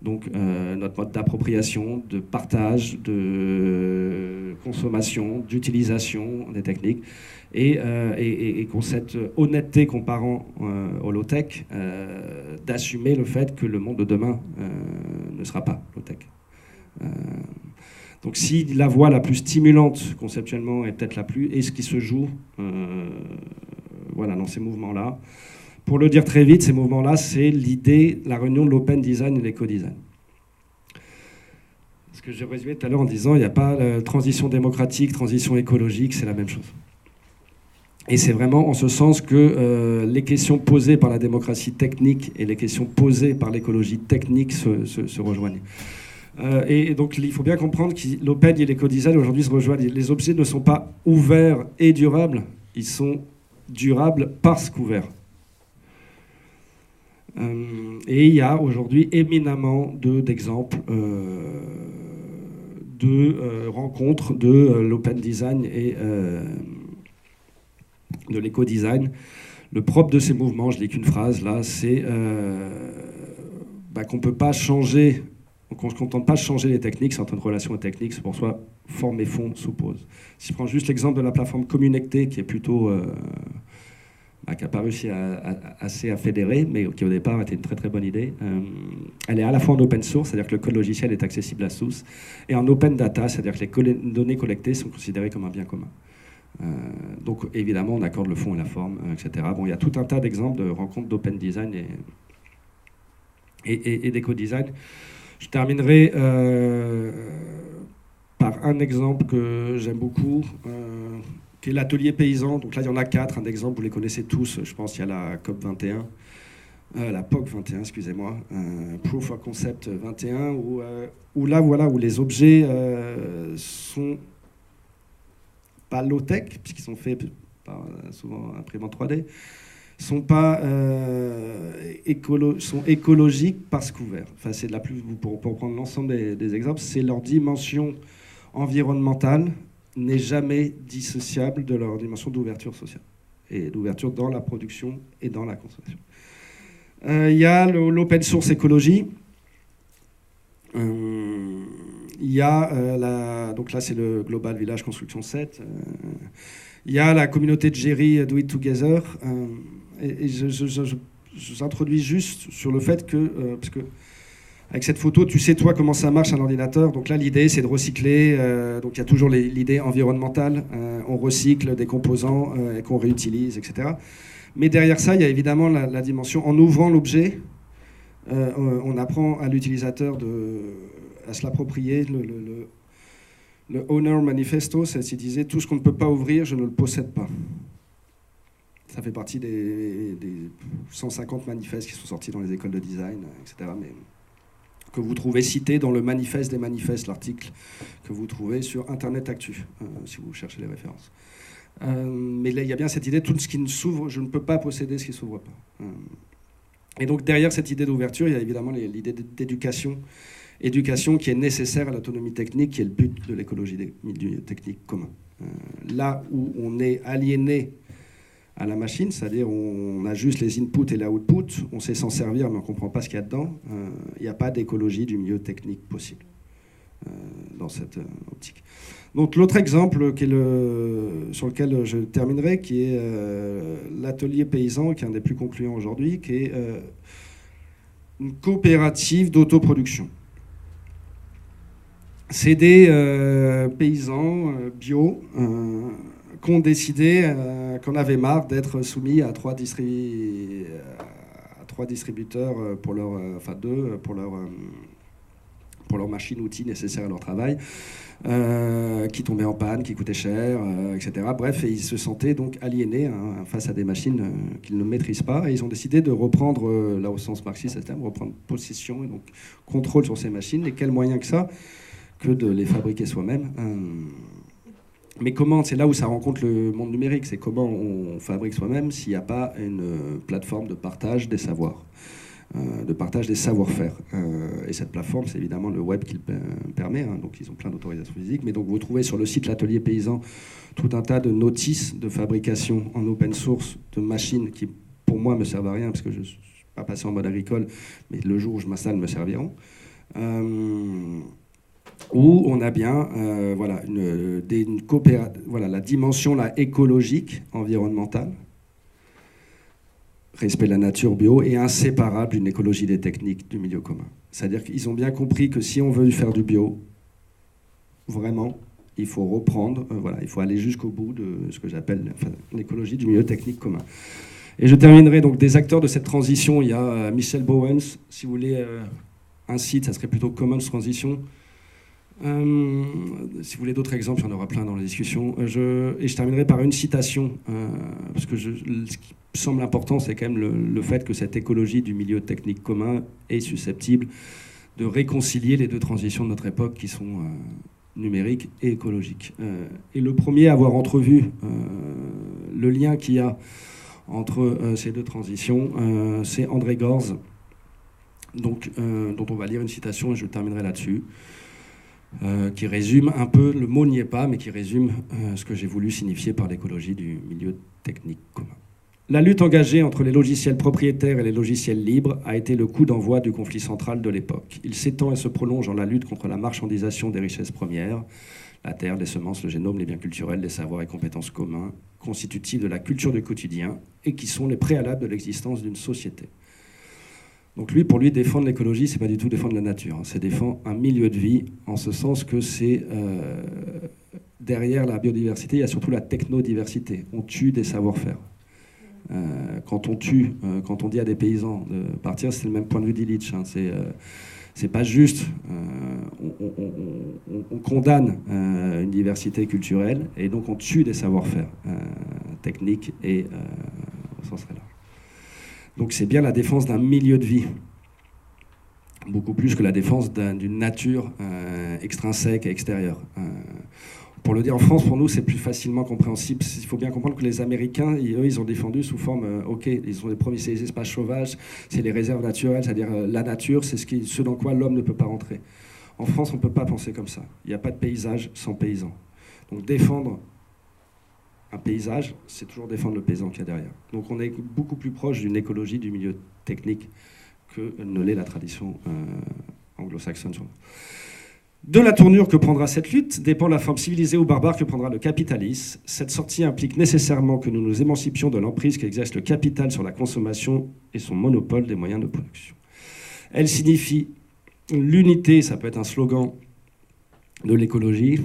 Donc notre mode d'appropriation, de partage, de consommation, d'utilisation des techniques, et qu'on cette honnêteté comparant au low-tech, d'assumer le fait que le monde de demain ne sera pas low-tech. Donc si la voie la plus stimulante conceptuellement est peut-être la plus, et ce qui se joue dans ces mouvements-là, pour le dire très vite, ces mouvements-là, c'est l'idée, la réunion de l'open design et l'éco-design. Ce que j'ai résumé tout à l'heure en disant, il n'y a pas transition démocratique, transition écologique, c'est la même chose. Et c'est vraiment en ce sens que les questions posées par la démocratie technique et les questions posées par l'écologie technique se rejoignent. Et donc il faut bien comprendre que l'open et l'éco-design aujourd'hui se rejoignent. Les objets ne sont pas ouverts et durables, ils sont durables parce qu'ouverts. Et il y a aujourd'hui éminemment d'exemples de rencontres de l'open design et de l'éco-design. Le propre de ces mouvements, je lis qu'une phrase là, c'est qu'on ne peut pas changer, qu'on ne se contente pas de changer les techniques, certaines relations aux techniques, c'est pour soi, forme et fond s'opposent. Si je prends juste l'exemple de la plateforme Communecté, qui est plutôt... qui n'a pas réussi assez à fédérer, mais qui au départ était une très très bonne idée. Elle est à la fois en open source, c'est-à-dire que le code logiciel est accessible à tous, et en open data, c'est-à-dire que les données collectées sont considérées comme un bien commun. Donc évidemment, on accorde le fond et la forme, etc. Bon, il y a tout un tas d'exemples de rencontres d'open design et d'éco-design. Je terminerai par un exemple que j'aime beaucoup, qui est l'atelier paysan. Donc là, il y en a 4, un exemple, vous les connaissez tous, je pense. Il y a la COP 21, la POC 21, excusez-moi, Proof of Concept 21, où là, voilà, où les objets sont pas low-tech, puisqu'ils sont faits par souvent imprimante 3D, sont écologiques parce qu'ouverts. Enfin, c'est de la plus, pour prendre l'ensemble des exemples, c'est leur dimension environnementale n'est jamais dissociable de leur dimension d'ouverture sociale et d'ouverture dans la production et dans la consommation. Il y a l'open source écologie. Il y a donc là c'est le Global Village Construction 7. Il y a la communauté de Jerry Do It Together. Et j'introduis juste sur le fait que, parce que avec cette photo, tu sais toi comment ça marche un ordinateur. Donc là, l'idée, c'est de recycler. Donc il y a toujours l'idée environnementale. On recycle des composants qu'on réutilise, etc. Mais derrière ça, il y a évidemment la dimension. En ouvrant l'objet, on apprend à l'utilisateur à se l'approprier. Le Owner Manifesto, c'est disait tout ce qu'on ne peut pas ouvrir, je ne le possède pas. Ça fait partie des 150 manifestes qui sont sortis dans les écoles de design, etc. Mais que vous trouvez cité dans le manifeste des manifestes, l'article que vous trouvez sur Internet Actu, si vous cherchez les références. Mais là, il y a bien cette idée, tout ce qui ne s'ouvre, je ne peux pas posséder ce qui ne s'ouvre pas. Et donc derrière cette idée d'ouverture, il y a évidemment l'idée d'éducation, éducation qui est nécessaire à l'autonomie technique, qui est le but de l'écologie du technique commun. Là où on est aliéné à la machine, c'est-à-dire on a juste les inputs et les outputs, on sait s'en servir mais on ne comprend pas ce qu'il y a dedans, il n'y a pas d'écologie du milieu technique possible dans cette optique. Donc l'autre exemple sur lequel je terminerai, qui est l'atelier paysan, qui est un des plus concluants aujourd'hui, qui est une coopérative d'autoproduction. C'est des paysans bio qui ont décidé qu'on avait marre d'être soumis à trois distributeurs pour leur, enfin deux pour leur machine-outil nécessaire à leur travail, qui tombaient en panne, qui coûtaient cher, etc. Bref, et ils se sentaient donc aliénés face à des machines qu'ils ne maîtrisent pas, et ils ont décidé de reprendre, là au sens marxiste, reprendre possession et donc contrôle sur ces machines. Et quel moyen que ça que de les fabriquer soi-même. Mais comment, c'est là où ça rencontre le monde numérique, c'est comment on fabrique soi-même s'il n'y a pas une plateforme de partage des savoirs, de partage des savoir-faire. Et cette plateforme, c'est évidemment le web qui le permet, donc ils ont plein d'autorisations physiques, mais donc vous trouvez sur le site L'Atelier Paysan tout un tas de notices de fabrication en open source de machines qui, pour moi, ne me servent à rien, parce que je ne suis pas passé en mode agricole, mais le jour où je m'installe, me serviront. Où on a bien la dimension écologique, environnementale, respect de la nature bio, et inséparable d'une écologie des techniques du milieu commun. C'est-à-dire qu'ils ont bien compris que si on veut faire du bio, vraiment, il faut reprendre, il faut aller jusqu'au bout de ce que j'appelle l'écologie du milieu technique commun. Et je terminerai donc des acteurs de cette transition. Il y a Michel Bowens, si vous voulez un site, ça serait plutôt Commons Transition. Si vous voulez d'autres exemples, il y en aura plein dans la discussion. Et je terminerai par une citation, parce que ce qui me semble important, c'est quand même le fait que cette écologie du milieu technique commun est susceptible de réconcilier les deux transitions de notre époque qui sont numériques et écologiques. Et le premier à avoir entrevu le lien qu'il y a entre ces deux transitions, c'est André Gorz, dont on va lire une citation et je terminerai là-dessus. Qui résume un peu, le mot n'y est pas, mais qui résume ce que j'ai voulu signifier par l'écologie du milieu technique commun. La lutte engagée entre les logiciels propriétaires et les logiciels libres a été le coup d'envoi du conflit central de l'époque. Il s'étend et se prolonge dans la lutte contre la marchandisation des richesses premières, la terre, les semences, le génome, les biens culturels, les savoirs et compétences communs, constitutifs de la culture du quotidien et qui sont les préalables de l'existence d'une société. Donc pour lui, défendre l'écologie, c'est pas du tout défendre la nature, c'est défendre un milieu de vie, en ce sens que c'est derrière la biodiversité, il y a surtout la technodiversité. On tue des savoir-faire. Quand on tue, quand on dit à des paysans de partir, c'est le même point de vue d'Illich. Hein. C'est pas juste. On condamne une diversité culturelle et donc on tue des savoir-faire techniques et au sens très large. Donc c'est bien la défense d'un milieu de vie, beaucoup plus que la défense d'une nature extrinsèque et extérieure. Pour le dire en France, pour nous, c'est plus facilement compréhensible. Il faut bien comprendre que les Américains, eux, ils ont défendu sous forme, ils sont les premiers, c'est les espaces sauvages, c'est les réserves naturelles, c'est-à-dire la nature, c'est ce dans quoi l'homme ne peut pas rentrer. En France, on ne peut pas penser comme ça. Il n'y a pas de paysage sans paysan. Donc défendre un paysage, c'est toujours défendre le paysan qu'il y a derrière. Donc on est beaucoup plus proche d'une écologie du milieu technique que ne l'est la tradition anglo-saxonne. De la tournure que prendra cette lutte dépend la forme civilisée ou barbare que prendra le capitalisme. Cette sortie implique nécessairement que nous nous émancipions de l'emprise qu'exerce le capital sur la consommation et son monopole des moyens de production. Elle signifie l'unité, ça peut être un slogan de l'écologie,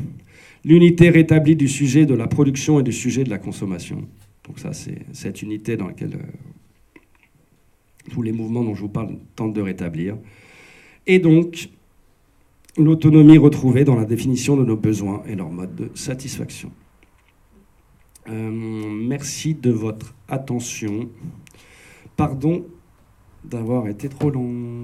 l'unité rétablie du sujet de la production et du sujet de la consommation. Donc ça, c'est cette unité dans laquelle tous les mouvements dont je vous parle tentent de rétablir. Et donc, l'autonomie retrouvée dans la définition de nos besoins et leur mode de satisfaction. Merci de votre attention. Pardon d'avoir été trop long.